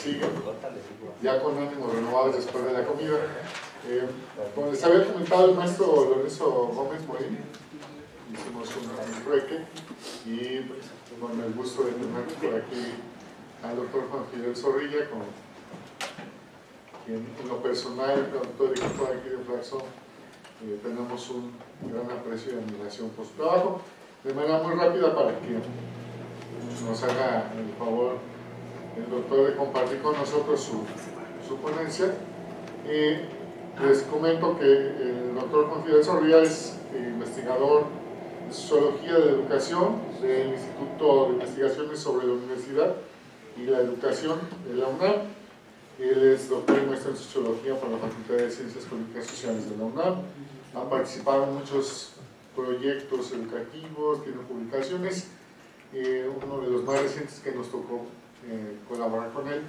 sigue, ya con ánimos renovados después de la comida. Como les había comentado el maestro Lorenzo Gómez Morín, hicimos un trueque y con el gusto de tener por aquí al doctor Juan Fidel Zorrilla, con quien en lo personal, con todo el equipo de aquí de Flaxo, tenemos un gran aprecio y admiración por su trabajo. De manera muy rápida, para que nos haga el favor el doctor de compartir con nosotros su ponencia. Les comento que el doctor Juan Fidel Zorrilla es investigador de Sociología de Educación del Instituto de Investigaciones sobre la Universidad y la Educación de la UNAM. Él es doctor y maestro en Sociología por la Facultad de Ciencias Políticas Sociales de la UNAM. Ha participado en muchos proyectos educativos, tiene publicaciones. Uno de los más recientes que nos tocó colaborar con él,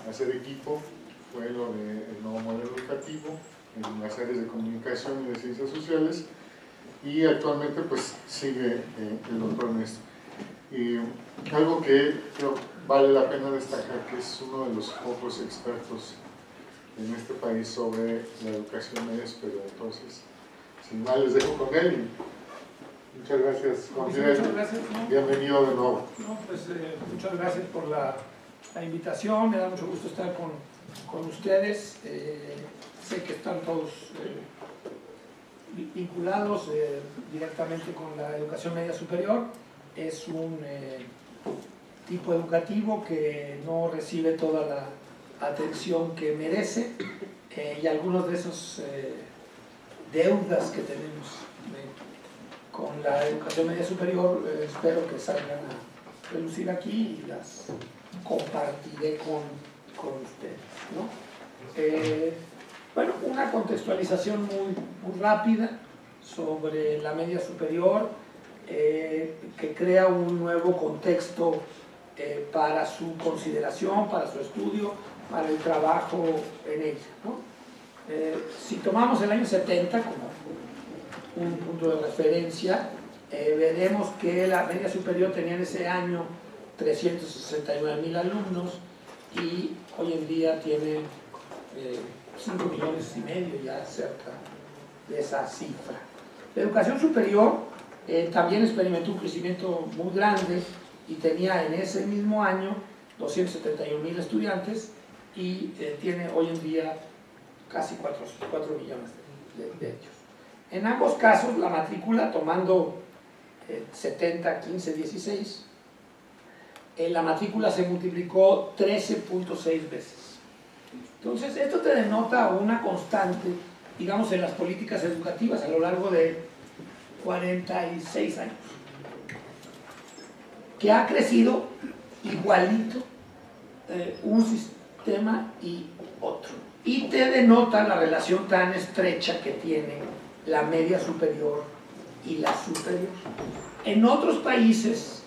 hacer equipo, fue lo del nuevo modelo educativo en las áreas de comunicación y de ciencias sociales, y actualmente pues sigue el doctor en esto. Algo que creo vale la pena destacar, que es uno de los pocos expertos en este país sobre la educación media superior. Entonces, sin más, les dejo con él y muchas gracias, Juan Fidel. Muchas gracias, ¿no? Bienvenido de nuevo. No, pues, muchas gracias por la invitación, me da mucho gusto estar con ustedes. Sé que están todos vinculados directamente con la educación media superior. Es un tipo educativo que no recibe toda la atención que merece, y algunos de esos deudas que tenemos con la educación media superior espero que salgan a relucir aquí y las compartiré con ustedes, ¿no? Bueno, una contextualización muy rápida sobre la media superior, que crea un nuevo contexto para su consideración, para su estudio, para el trabajo en ella, ¿no? Si tomamos el año 70 como un punto de referencia, veremos que la media superior tenía en ese año 369,000 alumnos y hoy en día tiene 5,5 millones ya cerca de esa cifra. La educación superior también experimentó un crecimiento muy grande y tenía en ese mismo año 271,000 estudiantes y tiene hoy en día casi 4 millones de ellos. En ambos casos la matrícula, tomando 70, 15, 16, la matrícula se multiplicó 13.6 veces. Entonces esto te denota una constante, digamos, en las políticas educativas a lo largo de 46 años, que ha crecido igualito un sistema y otro, y te denota la relación tan estrecha que tiene la media superior y la superior. En otros países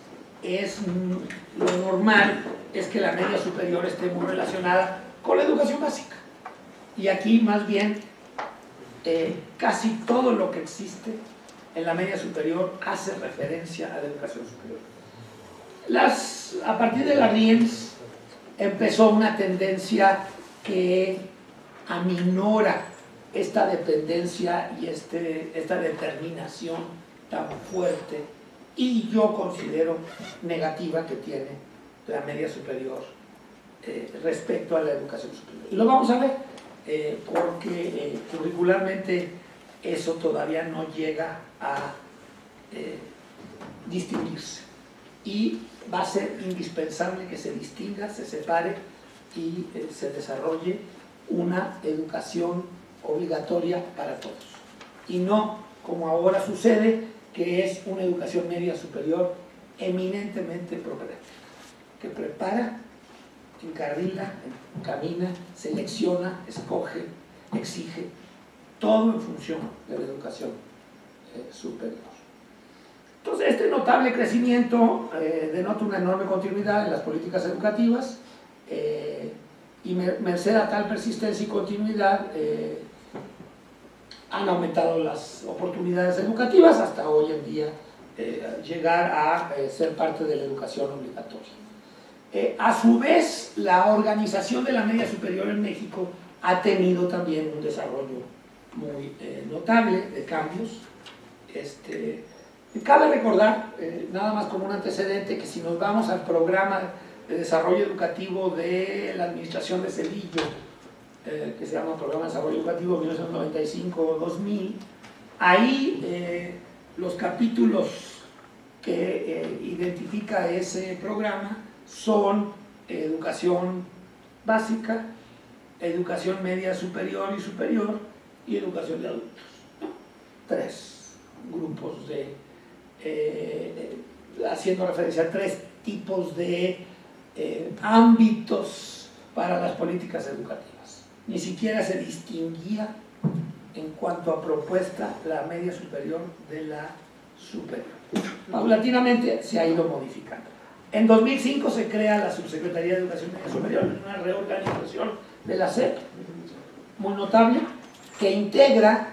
lo normal es que la media superior esté muy relacionada con la educación básica, y aquí más bien casi todo lo que existe en la media superior hace referencia a la educación superior. A partir de la RIEMS empezó una tendencia que aminora esta dependencia y esta determinación tan fuerte y yo considero negativa que tiene la media superior respecto a la educación superior. Y lo vamos a ver porque curricularmente eso todavía no llega a distinguirse, y va a ser indispensable que se distinga, se separe y se desarrolle una educación obligatoria para todos, y no como ahora sucede, que es una educación media superior eminentemente propedéutica, que prepara, encarrila, encamina, selecciona, escoge, exige, todo en función de la educación superior. Entonces, este notable crecimiento denota una enorme continuidad en las políticas educativas, y merced a tal persistencia y continuidad han aumentado las oportunidades educativas hasta hoy en día llegar a ser parte de la educación obligatoria. A su vez, la organización de la media superior en México ha tenido también un desarrollo muy notable de cambios. Cabe recordar, nada más como un antecedente, que si nos vamos al programa de desarrollo educativo de la administración de Cedillo, que se llama Programa de Desarrollo Educativo 1995-2000, ahí los capítulos que identifica ese programa son educación básica, educación media superior y educación de adultos, ¿no? 3 grupos haciendo referencia a 3 tipos de ámbitos para las políticas educativas. Ni siquiera se distinguía en cuanto a propuesta la media superior de la superior. Paulatinamente se ha ido modificando. En 2005 se crea la Subsecretaría de Educación Media Superior, una reorganización de la SEP muy notable, que integra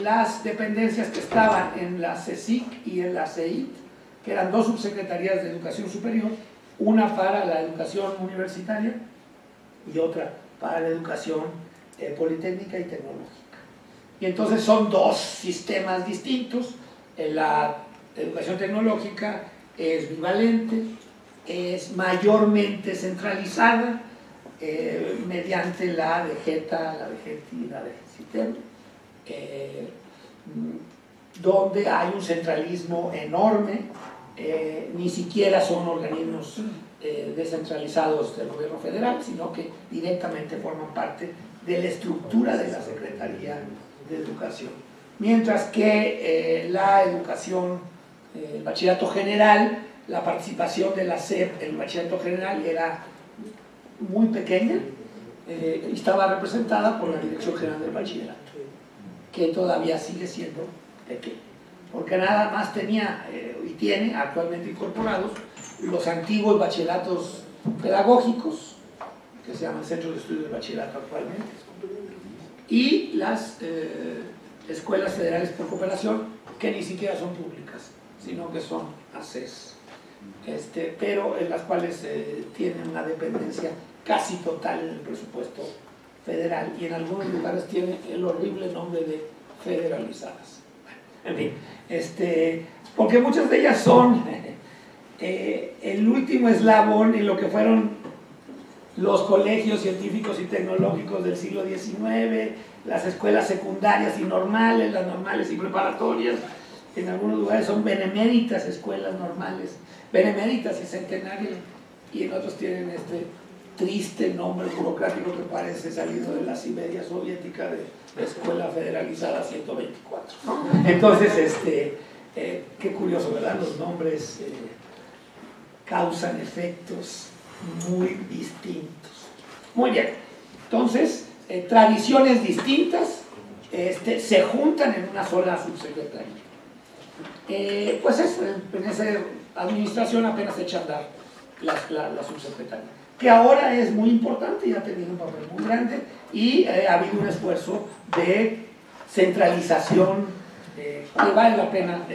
las dependencias que estaban en la CECIC y en la CEIT, que eran 2 subsecretarías de educación superior, una para la educación universitaria y otra para la educación politécnica y tecnológica. Y entonces son 2 sistemas distintos. La educación tecnológica es bivalente, es mayormente centralizada mediante la DGETA, la DGETI y la DGCITEM, donde hay un centralismo enorme. Ni siquiera son organismos descentralizados del gobierno federal, sino que directamente forman parte de la estructura de la Secretaría de Educación. Mientras que la educación, el bachillerato general, la participación de la SEP en el bachillerato general era muy pequeña, y estaba representada por la Dirección General del Bachillerato, que todavía sigue siendo pequeña, porque nada más tenía y tiene actualmente incorporados los antiguos bachilleratos pedagógicos, que se llaman Centros de Estudios de Bachillerato actualmente, y las escuelas federales por cooperación, que ni siquiera son públicas, sino que son ACES, pero en las cuales tienen una dependencia casi total en el presupuesto federal, y en algunos lugares tiene el horrible nombre de federalizadas. En fin, porque muchas de ellas son el último eslabón en lo que fueron los colegios científicos y tecnológicos del siglo XIX, las escuelas secundarias y normales, las normales y preparatorias. En algunos lugares son beneméritas escuelas normales, beneméritas y centenarias, y en otros tienen este triste nombre burocrático que parece salido de la Siberia soviética, de Escuela Federalizada 124, ¿no? Entonces, qué curioso, ¿verdad? Los nombres causan efectos muy distintos. Muy bien, entonces, tradiciones distintas se juntan en una sola subsecretaría. Pues eso, en esa administración apenas echa a andar la subsecretaría, que ahora es muy importante y ha tenido un papel muy grande, y ha habido un esfuerzo de centralización que vale la pena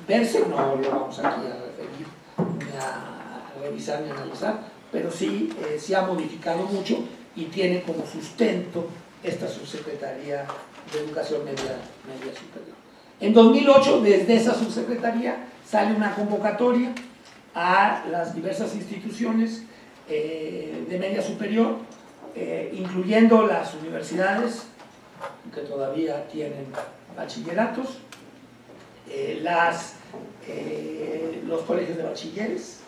verse. No lo vamos aquí a referir ni a revisar ni a analizar, pero sí se ha modificado mucho y tiene como sustento esta subsecretaría de Educación Media Superior. En 2008, desde esa subsecretaría sale una convocatoria a las diversas instituciones de media superior, incluyendo las universidades, que todavía tienen bachilleratos, los colegios de bachilleres,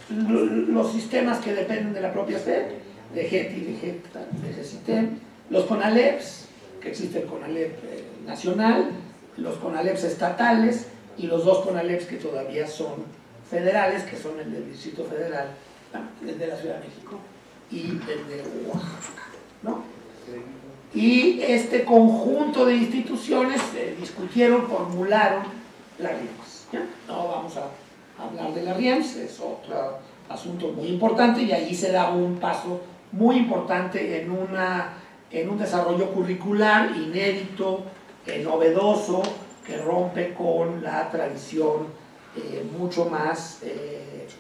los sistemas que dependen de la propia SEP, de GETI, de GETA, de GECITEM, los CONALEPs, que existe el CONALEP nacional, los CONALEPs estatales, y los 2 CONALEPs que todavía son federales, que son el del Distrito Federal, el de la Ciudad de México y el de Oaxaca, ¿no? Y este conjunto de instituciones discutieron, formularon la RIEMS, ¿ya? No vamos a hablar de la RIEMS, es otro asunto muy importante, y allí se da un paso muy importante en un desarrollo curricular inédito, novedoso, que rompe con la tradición mucho más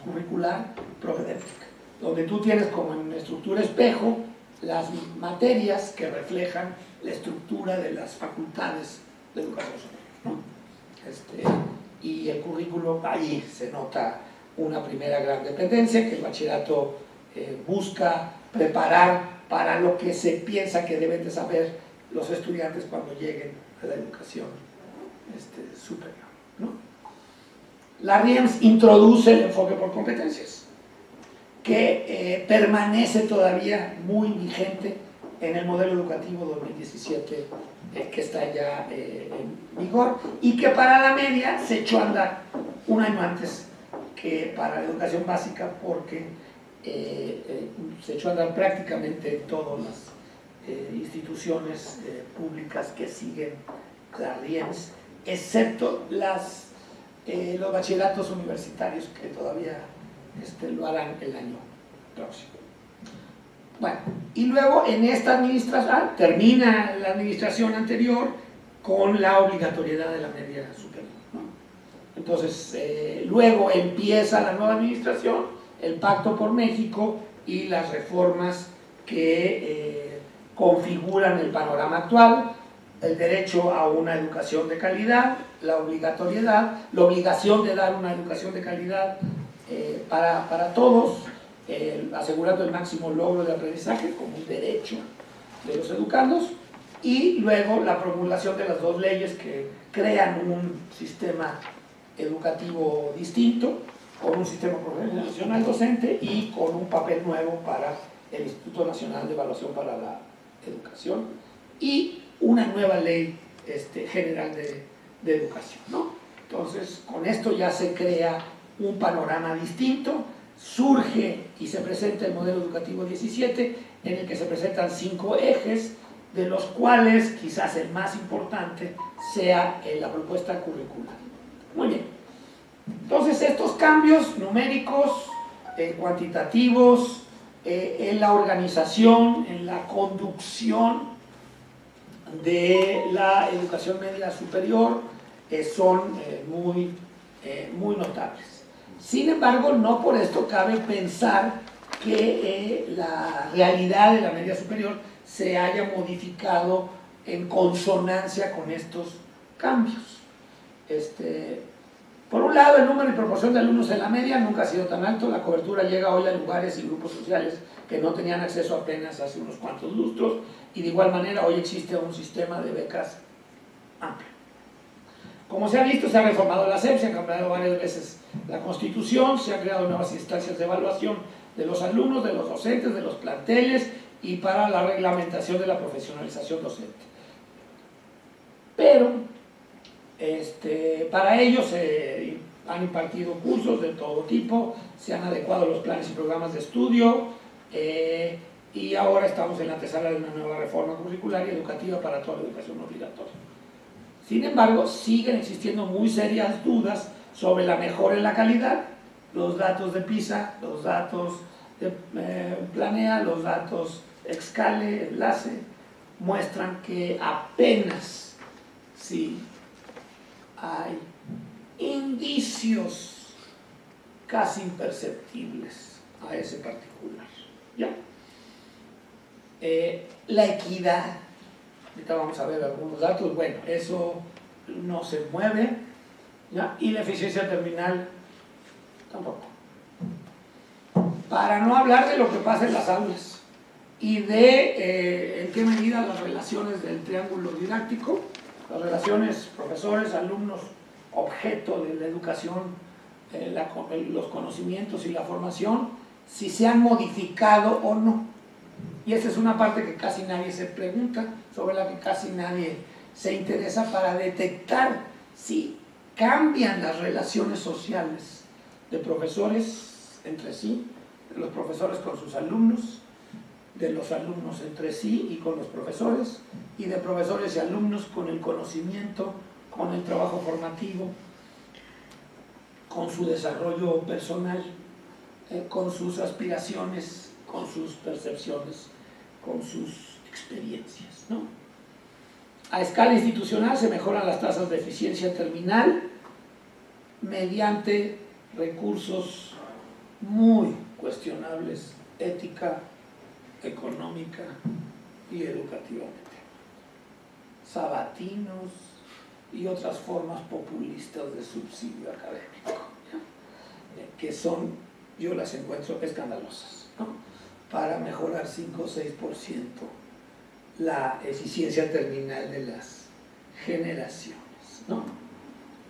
curricular propedéutica, donde tú tienes como en estructura espejo las materias que reflejan la estructura de las facultades de educación superior, ¿no? Y el currículo, ahí se nota una primera gran dependencia, que el bachillerato busca preparar para lo que se piensa que deben de saber los estudiantes cuando lleguen a la educación superior, ¿no? La RIEMS introduce el enfoque por competencias, que permanece todavía muy vigente en el modelo educativo 2017 que está ya en vigor, y que para la media se echó a andar un año antes que para la educación básica, porque se echó a andar prácticamente en todas las instituciones públicas que siguen la RIEMS, excepto los bachilleratos universitarios, que todavía lo harán el año próximo. Bueno, y luego en esta administración, termina la administración anterior con la obligatoriedad de la media superior, ¿no? Entonces, luego empieza la nueva administración, el Pacto por México y las reformas que configuran el panorama actual, el derecho a una educación de calidad, la obligatoriedad, la obligación de dar una educación de calidad para todos, asegurando el máximo logro de aprendizaje como un derecho de los educandos, y luego la promulgación de las dos leyes que crean un sistema educativo distinto, con un sistema profesional docente y con un papel nuevo para el Instituto Nacional de Evaluación para la Educación, y una nueva ley general de educación, ¿no? Entonces, con esto ya se crea un panorama distinto, surge y se presenta el modelo educativo 17, en el que se presentan 5 ejes, de los cuales quizás el más importante sea la propuesta curricular. Muy bien. Entonces, estos cambios numéricos, cuantitativos, en la organización, en la conducción de la educación media superior, son muy notables. Sin embargo, no por esto cabe pensar que la realidad de la media superior se haya modificado en consonancia con estos cambios. Por un lado, el número y proporción de alumnos en la media nunca ha sido tan alto. La cobertura llega hoy a lugares y grupos sociales que no tenían acceso apenas hace unos cuantos lustros, y de igual manera hoy existe un sistema de becas amplio. Como se ha visto, se ha reformado la SEP, se ha cambiado varias veces la Constitución, se han creado nuevas instancias de evaluación de los alumnos, de los docentes, de los planteles, y para la reglamentación de la profesionalización docente. Pero para ello se han impartido cursos de todo tipo, se han adecuado los planes y programas de estudio, y ahora estamos en la antesala de una nueva reforma curricular y educativa para toda la educación obligatoria. Sin embargo, siguen existiendo muy serias dudas sobre la mejora en la calidad. Los datos de PISA, los datos de Planea, los datos Excale, Enlace, muestran que apenas sí hay indicios casi imperceptibles a ese particular. ¿Ya? La equidad, ahorita vamos a ver algunos datos, bueno, eso no se mueve, ¿ya? Y la eficiencia terminal tampoco. Para no hablar de lo que pasa en las aulas y de en qué medida las relaciones del triángulo didáctico, las relaciones profesores, alumnos, objeto de la educación, los conocimientos y la formación, si se han modificado o no. Y esa es una parte que casi nadie se pregunta, sobre la que casi nadie se interesa, para detectar si cambian las relaciones sociales de profesores entre sí, de los profesores con sus alumnos, de los alumnos entre sí y con los profesores, y de profesores y alumnos con el conocimiento, con el trabajo formativo, con su desarrollo personal, con sus aspiraciones, con sus percepciones, con sus experiencias, ¿no? A escala institucional se mejoran las tasas de eficiencia terminal mediante recursos muy cuestionables ética, económica y educativamente. Sabatinos y otras formas populistas de subsidio académico, que son, yo las encuentro escandalosas, ¿no? Para mejorar 5 o 6% la eficiencia terminal de las generaciones, ¿no?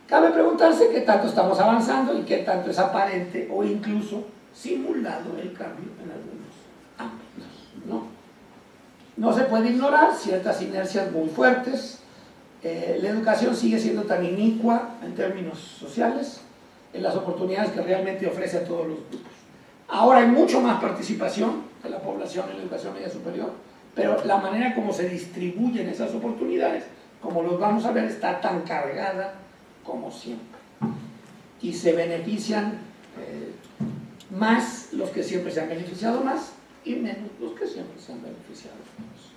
Cabe preguntarse qué tanto estamos avanzando y qué tanto es aparente o incluso simulado el cambio en algunos ámbitos, ¿no? No se puede ignorar ciertas inercias muy fuertes. La educación sigue siendo tan inicua en términos sociales, en las oportunidades que realmente ofrece a todos los grupos. Ahora hay mucho más participación de la población en la educación media superior, pero la manera como se distribuyen esas oportunidades, como los vamos a ver, está tan cargada como siempre. Y se benefician más los que siempre se han beneficiado más y menos los que siempre se han beneficiado menos.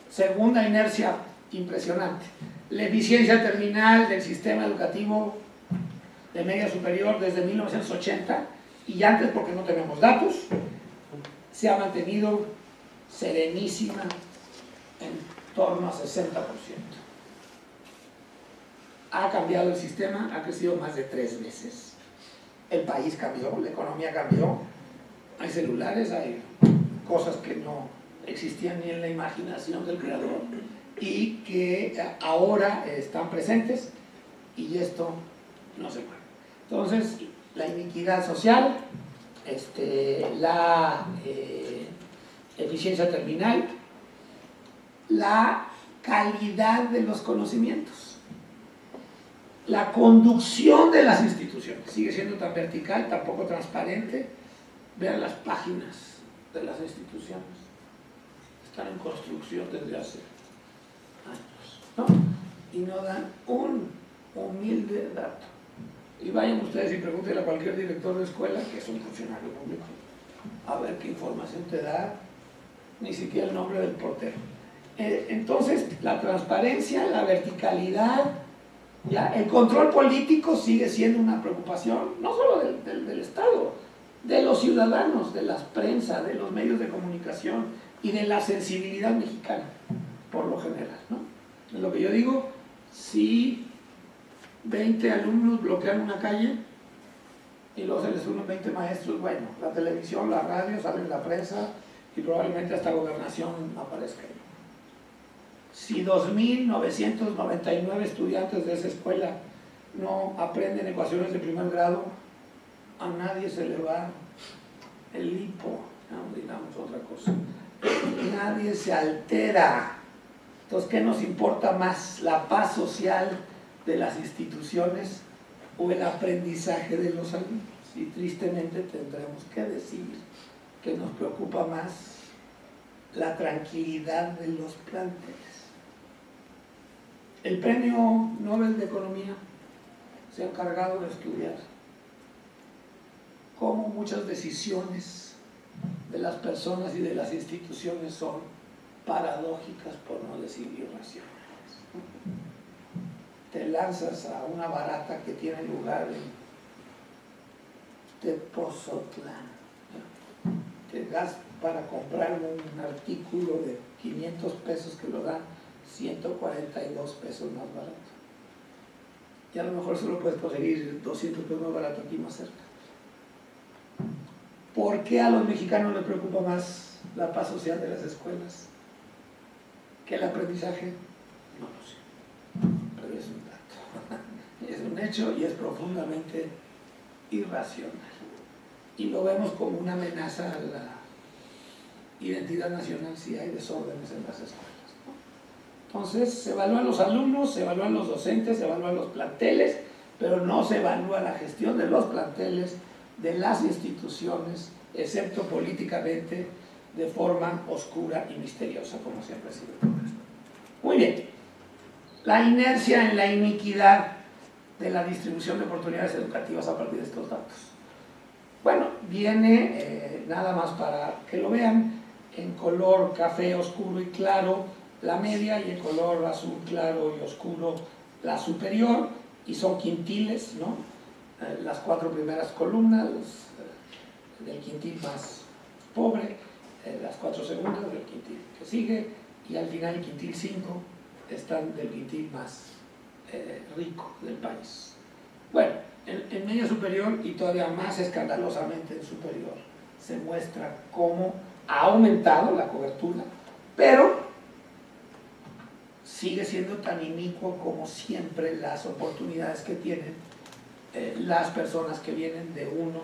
Segunda inercia impresionante, la eficiencia terminal del sistema educativo de media superior desde 1980 y antes, porque no tenemos datos, se ha mantenido serenísima en torno a 60%. Ha cambiado el sistema, ha crecido más de 3 veces. El país cambió, la economía cambió, hay celulares, hay cosas que no existían ni en la imaginación del creador y que ahora están presentes y esto no se puede. Entonces, la iniquidad social, la eficiencia terminal, la calidad de los conocimientos, la conducción de las instituciones, sigue siendo tan vertical, tan poco transparente. Vean las páginas de las instituciones, están en construcción desde hace años, ¿no? Y no dan un humilde dato. Y vayan ustedes y pregúntenle a cualquier director de escuela, que es un funcionario público, a ver qué información te da, ni siquiera el nombre del portero. Entonces, la transparencia, la verticalidad, ¿ya? El control político sigue siendo una preocupación, no solo del Estado, de los ciudadanos, de la prensa, de los medios de comunicación y de la sensibilidad mexicana, por lo general, ¿no? Es lo que yo digo, si 20 alumnos bloquean una calle y luego se les unen 20 maestros, bueno, la televisión, la radio, sale en la prensa y probablemente hasta Gobernación aparezca. Si 2.999 estudiantes de esa escuela no aprenden ecuaciones de primer grado, a nadie se le va el hipo, no digamos otra cosa. Nadie se altera. Entonces, ¿qué nos importa más? ¿La paz social de las instituciones o el aprendizaje de los alumnos? Y tristemente tendremos que decir que nos preocupa más la tranquilidad de los planteles. El Premio Nobel de Economía se ha encargado de estudiar cómo muchas decisiones de las personas y de las instituciones son paradójicas, por no decir irracionales. Te lanzas a una barata que tiene lugar en Tepozotlán, te das para comprar un artículo de 500 pesos que lo dan 142 pesos más barato, y a lo mejor solo puedes conseguir 200 pesos más barato aquí más cerca. ¿Por qué a los mexicanos les preocupa más la paz social de las escuelas que el aprendizaje? No lo sé, pero es un dato, es un hecho y es profundamente irracional. Y lo vemos como una amenaza a la identidad nacional si hay desórdenes en las escuelas, ¿no? Entonces, se evalúan los alumnos, se evalúan los docentes, se evalúan los planteles, pero no se evalúa la gestión de los planteles, de las instituciones, excepto políticamente, de forma oscura y misteriosa, como siempre ha sido todo esto. Muy bien. La inercia en la iniquidad de la distribución de oportunidades educativas a partir de estos datos. Bueno, viene, nada más para que lo vean, en color café oscuro y claro la media y en color azul claro y oscuro la superior, y son quintiles, ¿no? Las 4 primeras columnas, del quintil más pobre, las 4 segundas del quintil que sigue, y al final el quintil 5 están del quintil más rico del país. Bueno, en media superior y todavía más escandalosamente en superior se muestra cómo ha aumentado la cobertura, pero sigue siendo tan inicuo como siempre las oportunidades que tienen las personas que vienen de uno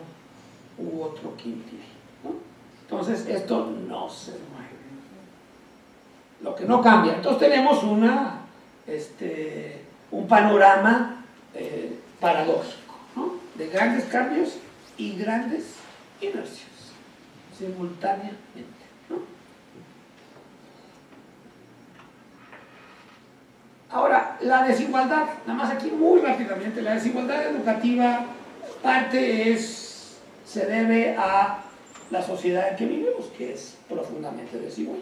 u otro quintil, ¿no? Entonces esto no se mueve, lo que no cambia. Entonces tenemos un panorama paradójico, ¿no? De grandes cambios y grandes inercias simultáneamente, ¿no? Ahora, la desigualdad, nada más aquí muy rápidamente, la desigualdad educativa se debe a la sociedad en que vivimos, que es profundamente desigual.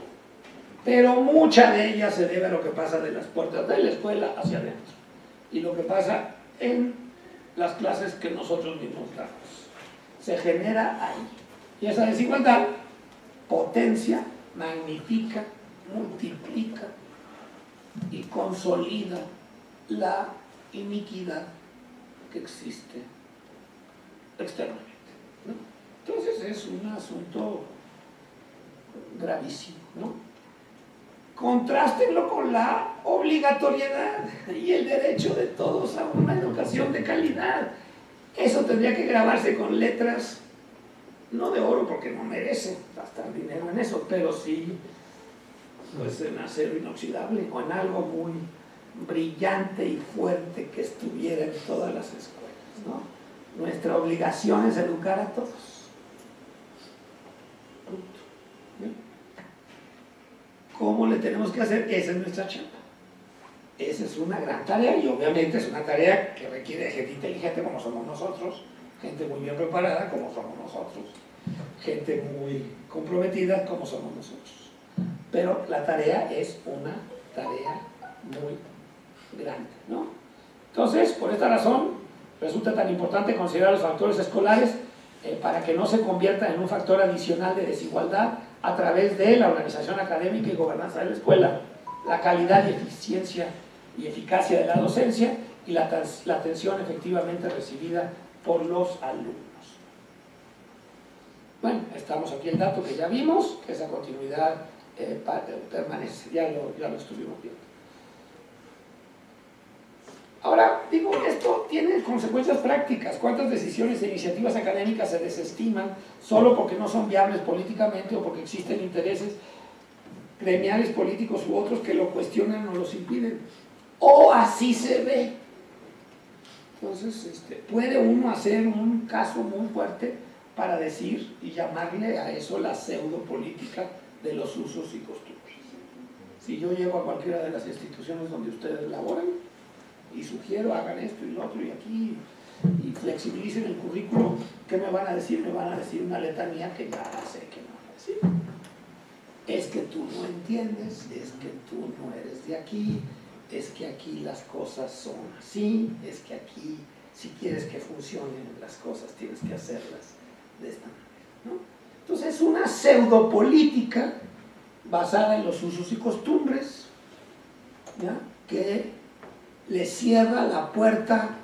Pero mucha de ella se debe a lo que pasa de las puertas de la escuela hacia adentro y lo que pasa en las clases que nosotros mismos damos. Se genera ahí. Y esa desigualdad potencia, magnifica, multiplica y consolida la iniquidad que existe externamente, ¿no? Entonces es un asunto gravísimo, ¿no? Contrástenlo con la obligatoriedad y el derecho de todos a una educación de calidad. Eso tendría que grabarse con letras, no de oro porque no merece gastar dinero en eso, pero sí pues en acero inoxidable o en algo muy brillante y fuerte que estuviera en todas las escuelas, ¿no? Nuestra obligación es educar a todos. ¿Cómo le tenemos que hacer? Esa es nuestra chamba. Esa es una gran tarea y obviamente es una tarea que requiere de gente inteligente como somos nosotros, gente muy bien preparada como somos nosotros, gente muy comprometida como somos nosotros. Pero la tarea es una tarea muy grande, ¿no? Entonces, por esta razón, resulta tan importante considerar los factores escolares para que no se conviertan en un factor adicional de desigualdad a través de la organización académica y gobernanza de la escuela, la calidad y eficiencia y eficacia de la docencia y la atención efectivamente recibida por los alumnos. Bueno, estamos aquí el dato que ya vimos, que esa continuidad permanece, ya lo estuvimos viendo. Ahora, digo, esto tiene consecuencias prácticas. ¿Cuántas decisiones e iniciativas académicas se desestiman solo porque no son viables políticamente o porque existen intereses gremiales, políticos u otros que lo cuestionan o los impiden? O así se ve. Entonces, puede uno hacer un caso muy fuerte para decir y llamarle a eso la pseudopolítica de los usos y costumbres. Si yo llego a cualquiera de las instituciones donde ustedes laboran y sugiero hagan esto y lo otro y aquí y flexibilicen el currículo, ¿qué me van a decir? Me van a decir una letanía que ya sé que no van a decir. Es que tú no entiendes, es que tú no eres de aquí, es que aquí las cosas son así, es que aquí si quieres que funcionen las cosas tienes que hacerlas de esta manera, ¿no? Entonces es una pseudopolítica basada en los usos y costumbres, ¿ya? Que le cierra la puerta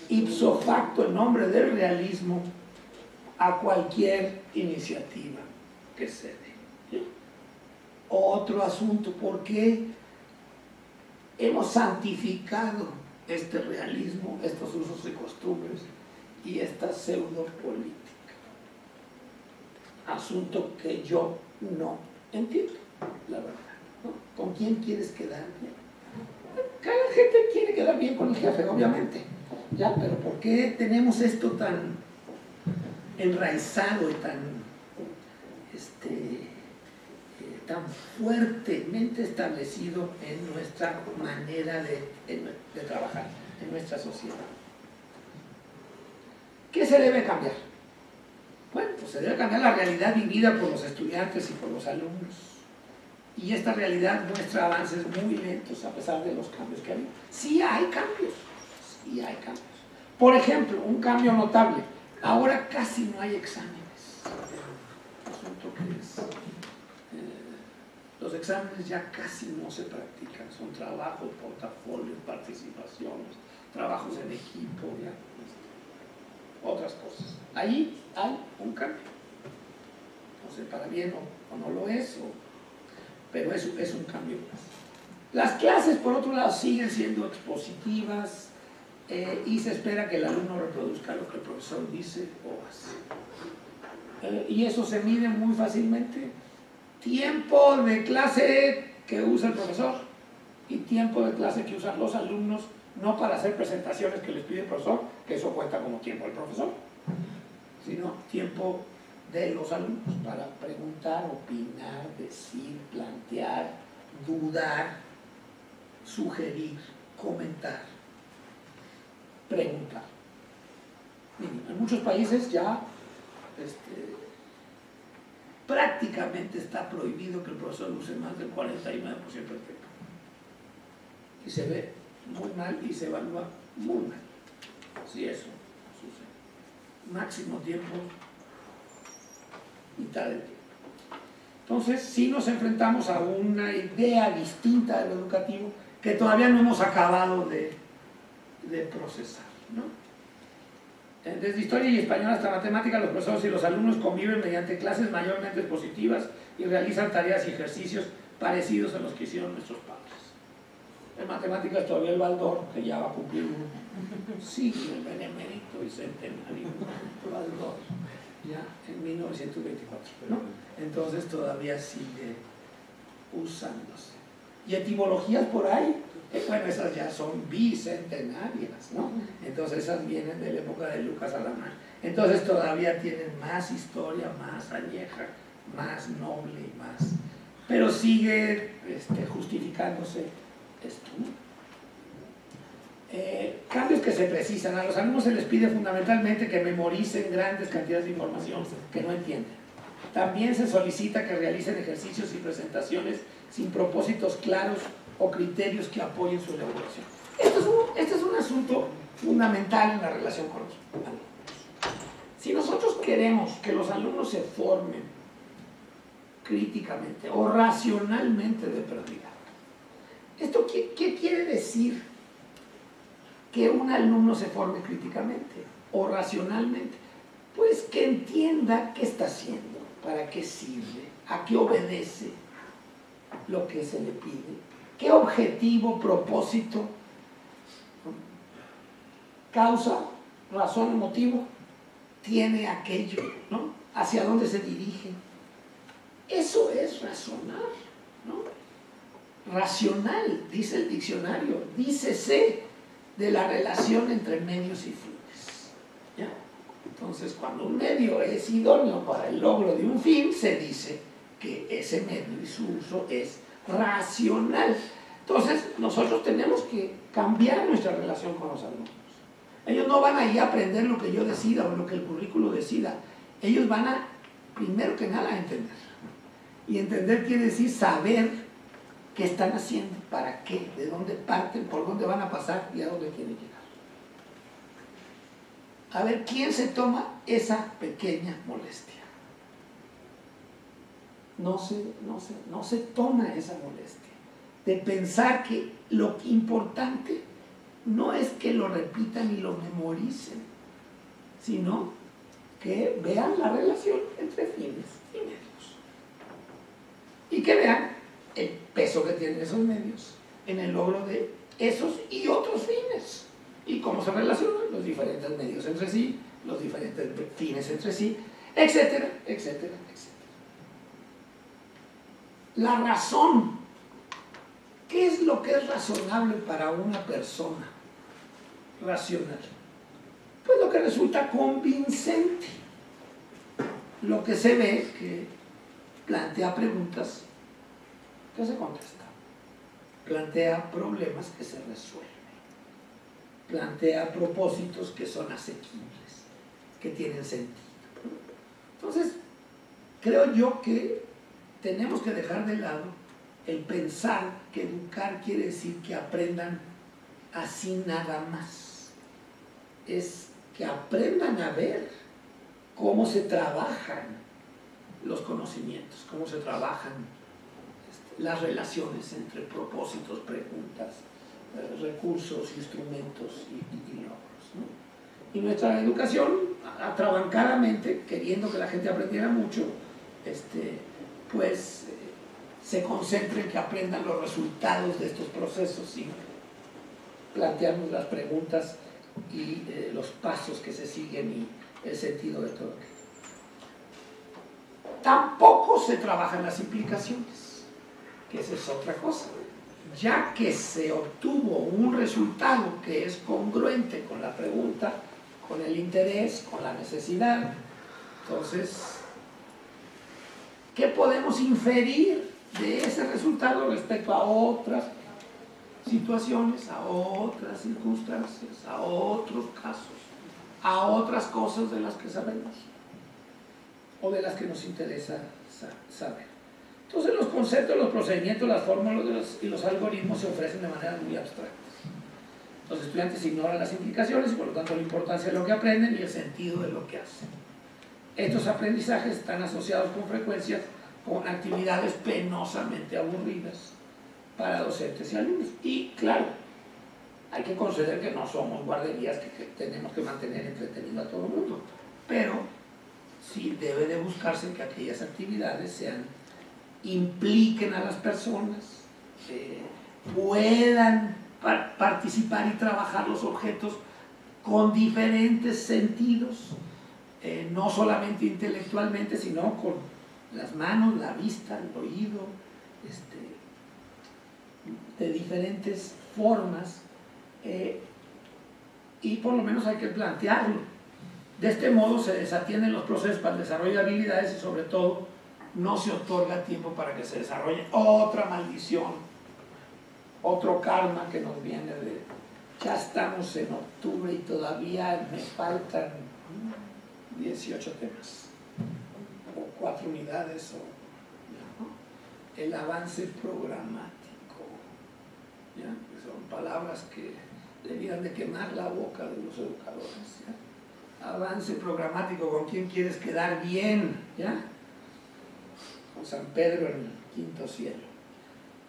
ipso facto en nombre del realismo a cualquier iniciativa que se dé, ¿sí? Otro asunto, ¿por qué hemos santificado este realismo, estos usos y costumbres y esta pseudopolítica? Asunto que yo no entiendo, la verdad, ¿no? ¿Con quién quieres quedar bien? Cada gente quiere quedar bien con el jefe, obviamente, ¿ya? Pero ¿por qué tenemos esto tan enraizado y tan fuertemente establecido en nuestra manera de trabajar, en nuestra sociedad? ¿Qué se debe cambiar? Bueno, pues se debe cambiar la realidad vivida por los estudiantes y por los alumnos. Y esta realidad muestra avances muy lentos a pesar de los cambios que ha habido. Sí hay cambios, sí hay cambios. Por ejemplo, un cambio notable. Ahora casi no hay exámenes. los exámenes ya casi no se practican, son trabajos, portafolios, participaciones, trabajos en equipo, ya, otras cosas. Ahí hay un cambio. No sé, para bien o no lo es, pero es un cambio más. Las clases, por otro lado, siguen siendo expositivas y se espera que el alumno reproduzca lo que el profesor dice o hace. Y eso se mide muy fácilmente. Tiempo de clase que usa el profesor y tiempo de clase que usan los alumnos, no para hacer presentaciones que les pide el profesor, que eso cuenta como tiempo del profesor, sino tiempo de los alumnos para preguntar, opinar, decir, plantear, dudar, sugerir, comentar, preguntar. En muchos países ya prácticamente está prohibido que el profesor use más del 49% del tiempo. Y se ve muy mal y se evalúa muy mal. Si eso sucede. Máximo tiempo, mitad del tiempo. Entonces, sí nos enfrentamos a una idea distinta de lo educativo que todavía no hemos acabado de procesar, ¿no? Desde historia y español hasta matemática, los profesores y los alumnos conviven mediante clases mayormente positivas y realizan tareas y ejercicios parecidos a los que hicieron nuestros padres. En matemáticas todavía el Baldor, que ya va a cumplir un siglo, el benemérito y centenario, Baldor, ya en 1924, ¿no? Entonces todavía sigue usándose. Y etimologías por ahí, bueno, esas ya son bicentenarias, ¿no? Entonces esas vienen de la época de Lucas Alamán. Entonces todavía tienen más historia, más añeja, más noble y más... Pero sigue justificándose esto, ¿no? Cambios que se precisan. A los alumnos se les pide fundamentalmente que memoricen grandes cantidades de información que no entienden. También se solicita que realicen ejercicios y presentaciones sin propósitos claros o criterios que apoyen su elaboración. Este es un asunto fundamental en la relación con los alumnos. Si nosotros queremos que los alumnos se formen críticamente o racionalmente de pérdida, ¿esto qué quiere decir? Que un alumno se forme críticamente o racionalmente. Pues que entienda qué está haciendo, para qué sirve, a qué obedece lo que se le pide, qué objetivo, propósito, causa, razón, motivo tiene aquello, ¿no? Hacia dónde se dirige. Eso es razonar, ¿no? Racional, dice el diccionario, dícese de la relación entre medios y fines, ¿ya? Entonces, cuando un medio es idóneo para el logro de un fin, se dice que ese medio y su uso es racional. Entonces, nosotros tenemos que cambiar nuestra relación con los alumnos. Ellos no van a ir a aprender lo que yo decida o lo que el currículo decida. Ellos van a, primero que nada, a entender. Y entender quiere decir saber qué están haciendo, para qué, de dónde parten, por dónde van a pasar y a dónde quieren llegar. A ver, ¿quién se toma esa pequeña molestia? No se toma esa molestia de pensar que lo importante no es que lo repitan y lo memoricen, sino que vean la relación entre fines y medios. Y que vean el peso que tienen esos medios en el logro de esos y otros fines. Y cómo se relacionan los diferentes medios entre sí, los diferentes fines entre sí, etcétera, etcétera, etcétera. La razón. ¿Qué es lo que es razonable para una persona racional? Pues lo que resulta convincente. Lo que se ve que plantea preguntas que se contestan. Plantea problemas que se resuelven. Plantea propósitos que son asequibles, que tienen sentido. Entonces, creo yo que tenemos que dejar de lado el pensar que educar quiere decir que aprendan así nada más. Es que aprendan a ver cómo se trabajan los conocimientos, cómo se trabajan las relaciones entre propósitos, preguntas, recursos, instrumentos y logros, ¿no? Y nuestra educación, atrabancadamente, queriendo que la gente aprendiera mucho, pues se concentra en que aprendan los resultados de estos procesos sin plantearnos las preguntas y los pasos que se siguen y el sentido de todo aquello. Tampoco se trabajan las implicaciones, que esa es otra cosa. Ya que se obtuvo un resultado que es congruente con la pregunta, con el interés, con la necesidad, entonces, ¿qué podemos inferir de ese resultado respecto a otras situaciones, a otras circunstancias, a otros casos, a otras cosas de las que sabemos o de las que nos interesa saber? Entonces los conceptos, los procedimientos, las fórmulas y los algoritmos se ofrecen de manera muy abstractas. Los estudiantes ignoran las implicaciones y por lo tanto la importancia de lo que aprenden y el sentido de lo que hacen. Estos aprendizajes están asociados con frecuencia con actividades penosamente aburridas para docentes y alumnos. Y claro, hay que considerar que no somos guarderías que tenemos que mantener entretenido a todo el mundo, pero sí debe de buscarse que aquellas actividades impliquen a las personas, puedan participar y trabajar los objetos con diferentes sentidos, no solamente intelectualmente, sino con las manos, la vista, el oído, de diferentes formas, y por lo menos hay que plantearlo. De este modo se desatienden los procesos para el desarrollo de habilidades y sobre todo no se otorga tiempo para que se desarrolle otra maldición, otro karma que nos viene de ya estamos en octubre y todavía me faltan 18 temas o 4 unidades, ¿no? El avance programático, ¿ya? Que son palabras que debieran de quemar la boca de los educadores, ¿ya? Avance programático, ¿con quién quieres quedar bien? ¿Ya? Con San Pedro en el quinto cielo.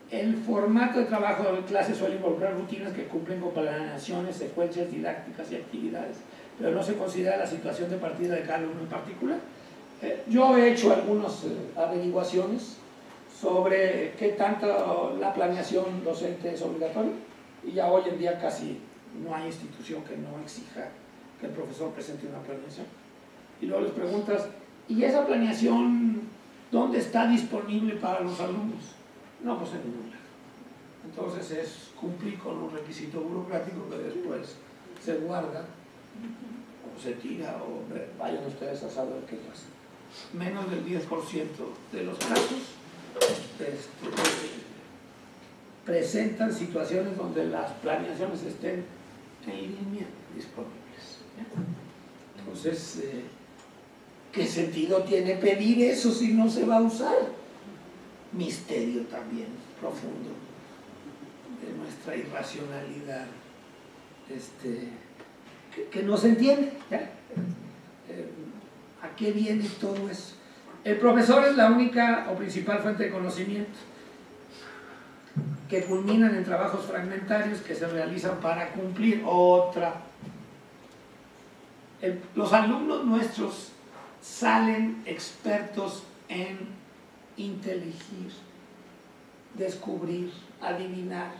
El formato de trabajo de clase suele involucrar rutinas que cumplen con planeaciones, secuencias didácticas y actividades, pero no se considera la situación de partida de cada alumno en particular. Yo he hecho algunas averiguaciones sobre qué tanto la planeación docente es obligatoria, y ya hoy en día casi no hay institución que no exija que el profesor presente una planeación. Y luego les preguntas, ¿y esa planeación dónde está disponible para los alumnos? No, pues en ningún lado. Entonces es cumplir con un requisito burocrático que después se guarda o se tira o vayan ustedes a saber qué pasa. Menos del 10% de los casos presentan situaciones donde las planeaciones estén en línea disponibles, ¿ya? Entonces, ¿qué sentido tiene pedir eso si no se va a usar? Misterio también profundo de nuestra irracionalidad, que no se entiende, ¿ya? ¿A qué viene todo eso? El profesor es la única o principal fuente de conocimiento, que culminan en trabajos fragmentarios que se realizan para cumplir otra. Los alumnos nuestros salen expertos en inteligir, descubrir, adivinar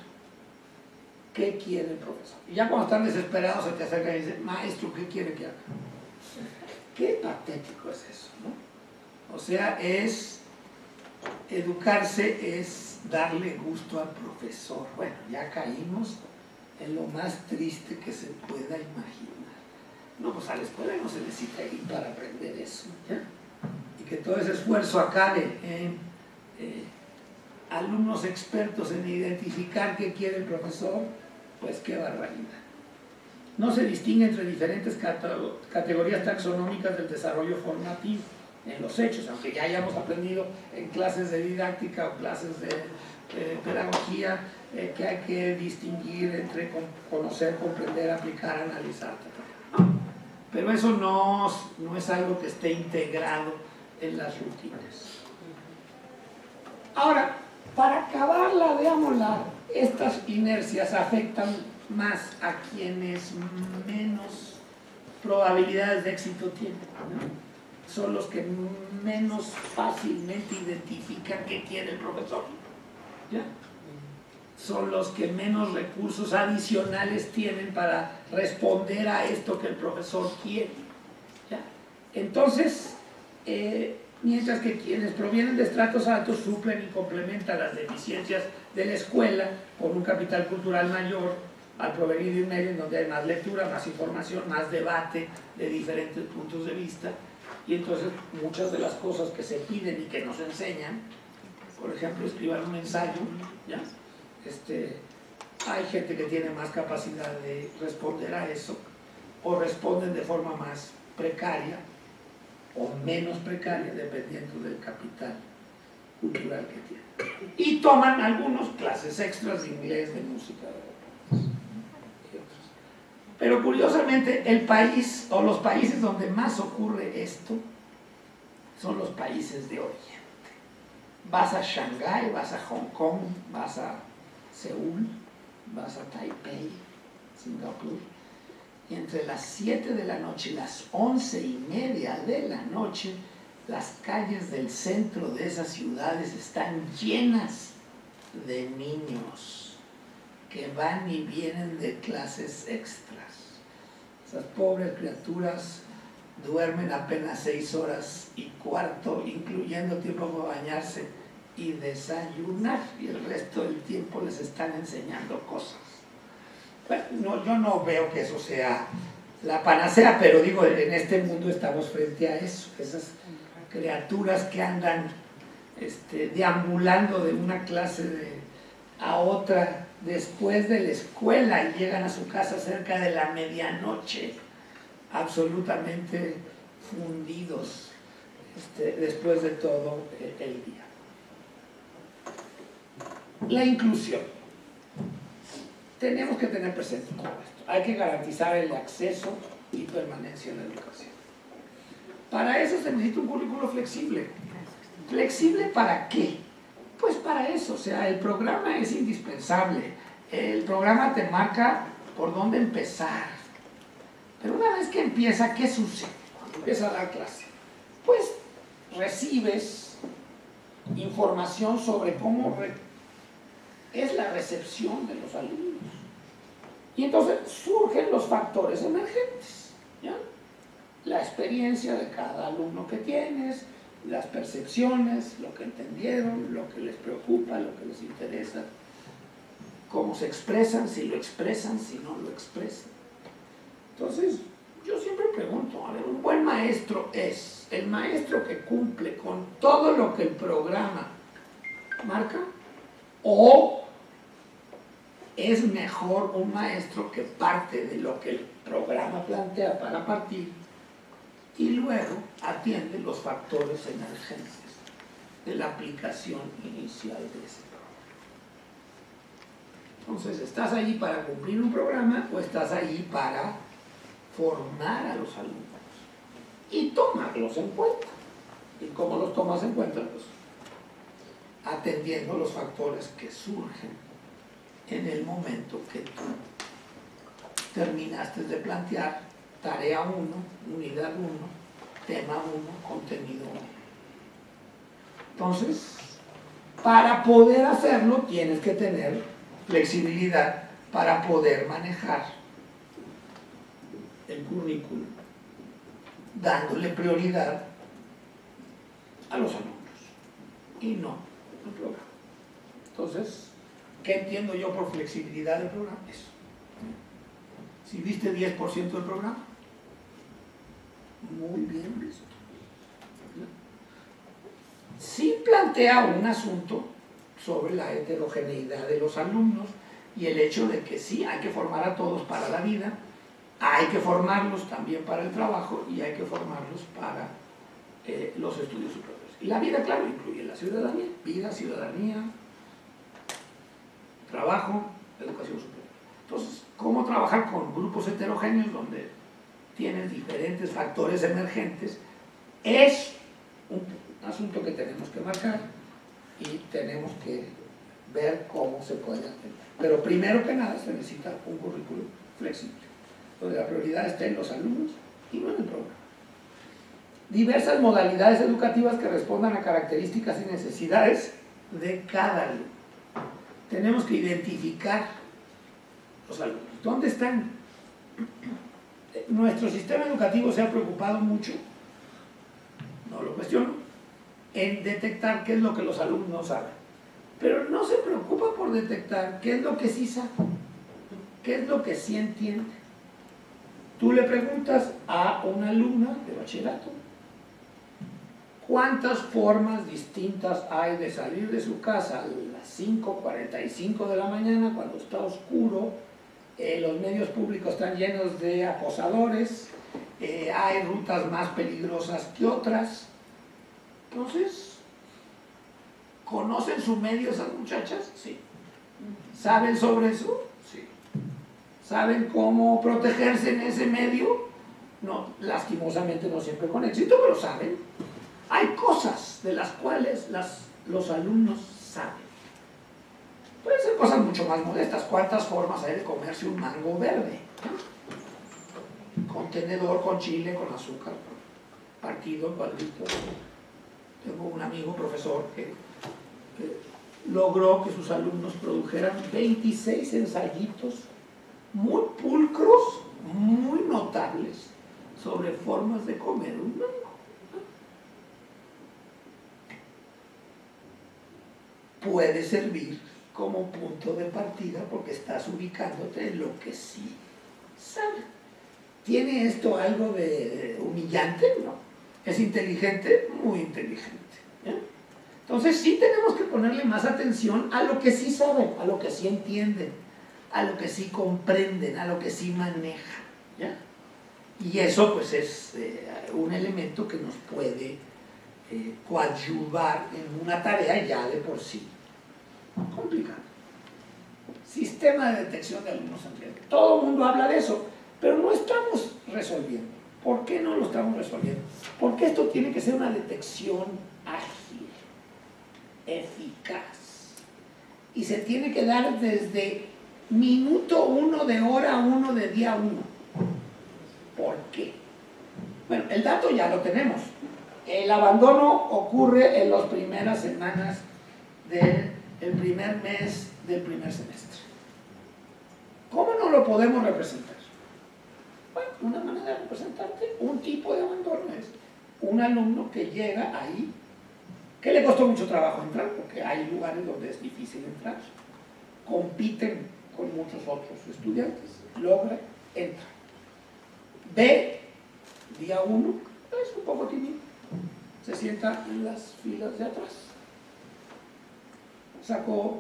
qué quiere el profesor. Y ya cuando están desesperados se te acercan y dicen, maestro, ¿qué quiere que haga? Qué patético es eso, ¿no? O sea, educarse es darle gusto al profesor. Bueno, ya caímos en lo más triste que se pueda imaginar. No, pues a la escuela no se necesita ir para aprender eso, ¿ya? Y que todo ese esfuerzo acabe en alumnos expertos en identificar qué quiere el profesor, pues qué barbaridad. No se distingue entre diferentes categorías taxonómicas del desarrollo formativo en los hechos, aunque ya hayamos aprendido en clases de didáctica o clases de pedagogía que hay que distinguir entre conocer, comprender, aplicar, analizar, etc. Pero eso no es algo que esté integrado en las rutinas. Ahora, Para acabarla, veámosla, estas inercias afectan más a quienes menos probabilidades de éxito tienen, ¿no? Son los que menos fácilmente identifican qué quiere el profesor, ¿ya? Son los que menos recursos adicionales tienen para responder a esto que el profesor quiere, ¿ya? Entonces, mientras que quienes provienen de estratos altos suplen y complementan las deficiencias de la escuela con un capital cultural mayor al provenir de un medio en donde hay más lectura, más información, más debate de diferentes puntos de vista, y entonces muchas de las cosas que se piden y que nos enseñan, por ejemplo, escribir un ensayo, ¿ya? Hay gente que tiene más capacidad de responder a eso, o responden de forma más precaria o menos precaria, dependiendo del capital cultural que tienen. Y toman algunos clases extras de inglés, de música, y otros. Pero curiosamente, el país, o los países donde más ocurre esto, son los países de Oriente. Vas a Shanghái, vas a Hong Kong, vas a Seúl, vas a Taipei, Singapur, y entre las 7 de la noche y las 11:30 de la noche, las calles del centro de esas ciudades están llenas de niños que van y vienen de clases extras. Esas pobres criaturas duermen apenas 6 horas y cuarto, incluyendo tiempo para bañarse y desayunar, y el resto del tiempo les están enseñando cosas. Bueno, yo no veo que eso sea la panacea, pero digo, en este mundo estamos frente a eso, esas criaturas que andan deambulando de una clase a otra después de la escuela y llegan a su casa cerca de la medianoche, absolutamente fundidos después de todo el día. La inclusión. Tenemos que tener presente todo esto. Hay que garantizar el acceso y permanencia en la educación. Para eso se necesita un currículo flexible. ¿Flexible para qué? Pues para eso, o sea, el programa es indispensable. El programa te marca por dónde empezar. Pero una vez que empieza, ¿qué sucede cuando empieza a dar clase? Pues recibes información sobre cómo es la recepción de los alumnos. Y entonces surgen los factores emergentes, ¿ya? La experiencia de cada alumno que tienes, las percepciones, lo que entendieron, lo que les preocupa, lo que les interesa, cómo se expresan, si lo expresan, si no lo expresan. Entonces, yo siempre pregunto, a ver, un buen maestro es el maestro que cumple con todo lo que el programa marca, o es mejor un maestro que parte de lo que el programa plantea para partir y luego atiende los factores emergentes de la aplicación inicial de ese programa. Entonces, ¿estás ahí para cumplir un programa o estás ahí para formar a los alumnos y tomarlos en cuenta? ¿Y cómo los tomas en cuenta? Pues atendiendo los factores que surgen en el momento que tú terminaste de plantear tarea 1, unidad 1, tema 1, contenido 1. Entonces, para poder hacerlo tienes que tener flexibilidad para poder manejar el currículum, dándole prioridad a los alumnos y no al programa. Entonces, ¿qué entiendo yo por flexibilidad del programa? Eso. Si viste 10% del programa, muy bien visto. Sí plantea un asunto sobre la heterogeneidad de los alumnos y el hecho de que sí, hay que formar a todos para la vida, hay que formarlos también para el trabajo y hay que formarlos para los estudios superiores. Y la vida, claro, incluye la ciudadanía, vida, ciudadanía, trabajo, educación superior. Entonces, ¿cómo trabajar con grupos heterogéneos donde tienes diferentes factores emergentes? Es un asunto que tenemos que marcar y tenemos que ver cómo se puede atender. Pero primero que nada se necesita un currículum flexible, donde la prioridad esté en los alumnos y no en el programa. Diversas modalidades educativas que respondan a características y necesidades de cada alumno. Tenemos que identificar los alumnos. ¿Dónde están? Nuestro sistema educativo se ha preocupado mucho, no lo cuestiono, en detectar qué es lo que los alumnos no saben. Pero no se preocupa por detectar qué es lo que sí sabe, qué es lo que sí entiende. Tú le preguntas a una alumna de bachillerato, ¿cuántas formas distintas hay de salir de su casa a las 5:45 de la mañana cuando está oscuro? Los medios públicos están llenos de acosadores, hay rutas más peligrosas que otras. Entonces, ¿conocen su medio esas muchachas? Sí. ¿Saben sobre eso? Sí. ¿Saben cómo protegerse en ese medio? No, lastimosamente no siempre con éxito, pero saben. Hay cosas de las cuales los alumnos saben. Pueden ser cosas mucho más modestas. ¿Cuántas formas hay de comerse un mango verde? Con tenedor, con chile, con azúcar, partido en cuadritos. Tengo un amigo, profesor, que logró que sus alumnos produjeran 26 ensayitos muy pulcros, muy notables, sobre formas de comer un mango. Puede servir como punto de partida porque estás ubicándote en lo que sí sabes. ¿Tiene esto algo de humillante? No. ¿Es inteligente? Muy inteligente. ¿Ya? Entonces sí tenemos que ponerle más atención a lo que sí saben, a lo que sí entienden, a lo que sí comprenden, a lo que sí manejan. ¿Ya? Y eso pues es un elemento que nos puede coadyuvar en una tarea ya de por sí complicada. Sistema de detección de alumnos en riesgo. Todo el mundo habla de eso, pero no estamos resolviendo. ¿Por qué no lo estamos resolviendo? Porque esto tiene que ser una detección ágil, eficaz. Y se tiene que dar desde minuto 1 de hora 1 de día 1. ¿Por qué? Bueno, el dato ya lo tenemos. El abandono ocurre en las primeras semanas del primer mes del primer semestre. ¿Cómo no lo podemos representar? Bueno, una manera de representarte un tipo de abandono es un alumno que llega ahí, que le costó mucho trabajo entrar, porque hay lugares donde es difícil entrar, compiten con muchos otros estudiantes, logra, entra. Ve, día 1, es un poco tímido, se sienta en las filas de atrás. Sacó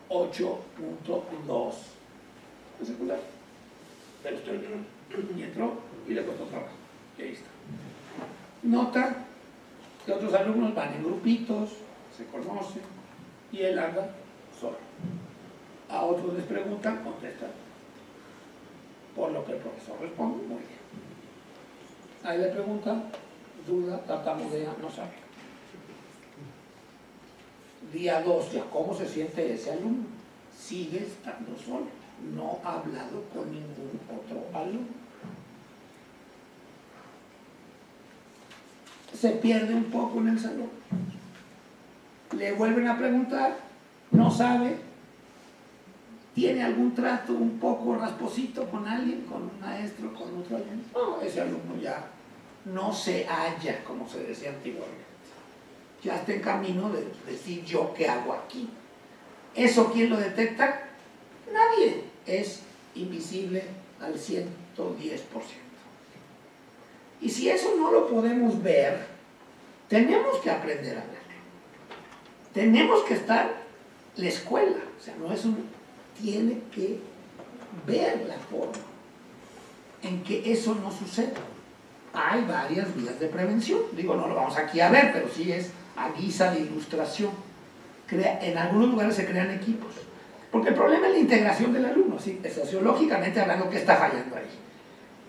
8.2 en secundaria, pero y entró y le costó trabajo, y ahí está. Nota que otros alumnos van en grupitos, se conocen, y él anda solo. A otros les preguntan, contestan, por lo que el profesor responde, muy bien. Ahí le preguntan, duda, tartamudea, no sabe. Día 2, ya cómo se siente ese alumno. Sigue estando solo, no ha hablado con ningún otro alumno. Se pierde un poco en el salón. Le vuelven a preguntar, no sabe, tiene algún trato un poco rasposito con alguien, con un maestro, con otro alumno. No, ese alumno ya no se halla, como se decía antiguamente. Ya está en camino de decir yo qué hago aquí. ¿Eso quién lo detecta? Nadie. Es invisible al 110%. Y si eso no lo podemos ver, tenemos que aprender a verlo. Tenemos que estar la escuela, o sea, no es tiene que ver la forma en que eso no suceda. Hay varias vías de prevención. Digo, no lo vamos aquí a ver, pero sí es a guisa de ilustración. En algunos lugares se crean equipos. Porque el problema es la integración del alumno. ¿Sí? Sociológicamente hablando, ¿qué está fallando ahí?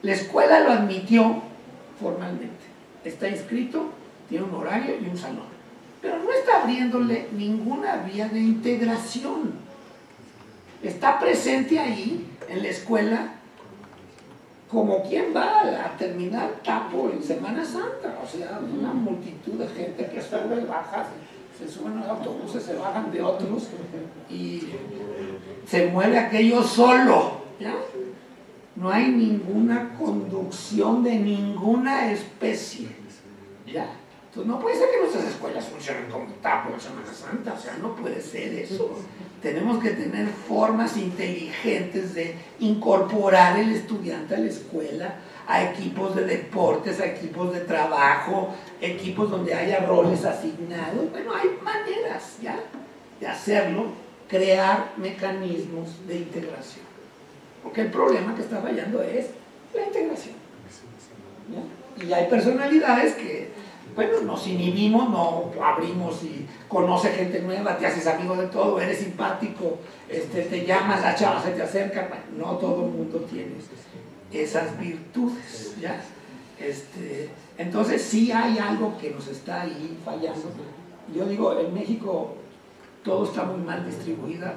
La escuela lo admitió formalmente. Está inscrito, tiene un horario y un salón. pero no está abriéndole ninguna vía de integración. Está presente ahí en la escuela como quien va a terminar Tapo en Semana Santa, o sea, una multitud de gente que sube, baja, se suben a los autobuses, se bajan de otros y se mueve aquello solo, ¿ya? No hay ninguna conducción de ninguna especie, ¿ya? Entonces no puede ser que nuestras escuelas funcionen como Tapo en Semana Santa, o sea, no puede ser eso. Tenemos que tener formas inteligentes de incorporar el estudiante a la escuela, a equipos de deportes, a equipos de trabajo, equipos donde haya roles asignados. Bueno, hay maneras ya de hacerlo, crear mecanismos de integración. Porque el problema que está fallando es la integración, ¿ya? Y hay personalidades que, bueno, nos inhibimos, no abrimos y conoce gente nueva, te haces amigo de todo, eres simpático, te llamas, las chavas se te acercan. Bueno, no todo el mundo tiene esas virtudes, ¿ya? Entonces sí hay algo que nos está ahí fallando. Yo digo, en México todo está muy mal distribuido,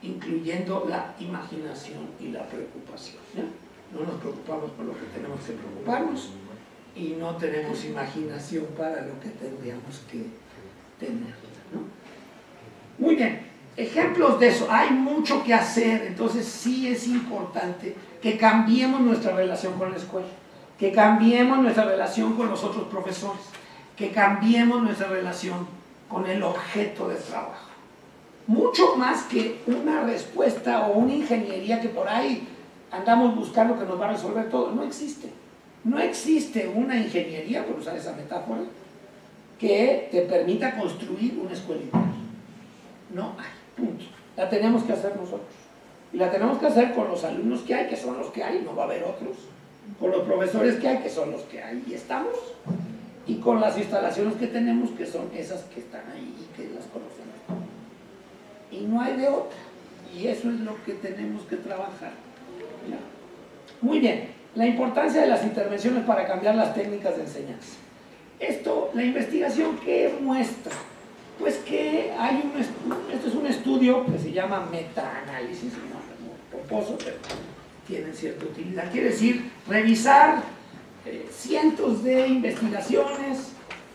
incluyendo la imaginación y la preocupación, ¿ya? No nos preocupamos por lo que tenemos que preocuparnos y no tenemos imaginación para lo que tendríamos que tener, ¿no? Muy bien, ejemplos de eso, hay mucho que hacer. Entonces sí es importante que cambiemos nuestra relación con la escuela, que cambiemos nuestra relación con los otros profesores, que cambiemos nuestra relación con el objeto de trabajo. Mucho más que una respuesta o una ingeniería que por ahí andamos buscando que nos va a resolver todo. No existe. No existe una ingeniería, por usar esa metáfora, que te permita construir una escuelita. No hay, punto. La tenemos que hacer nosotros. Y la tenemos que hacer con los alumnos que hay, que son los que hay, no va a haber otros. Con los profesores que hay, que son los que hay y estamos. Y con las instalaciones que tenemos, que son esas que están ahí y que las conocemos. Y no hay de otra. Y eso es lo que tenemos que trabajar. ¿Ya? Muy bien. La importancia de las intervenciones para cambiar las técnicas de enseñanza. Esto, la investigación, ¿qué muestra? Pues que hay esto es un estudio que se llama metaanálisis, no es muy pomposo, pero tiene cierta utilidad. Quiere decir revisar cientos de investigaciones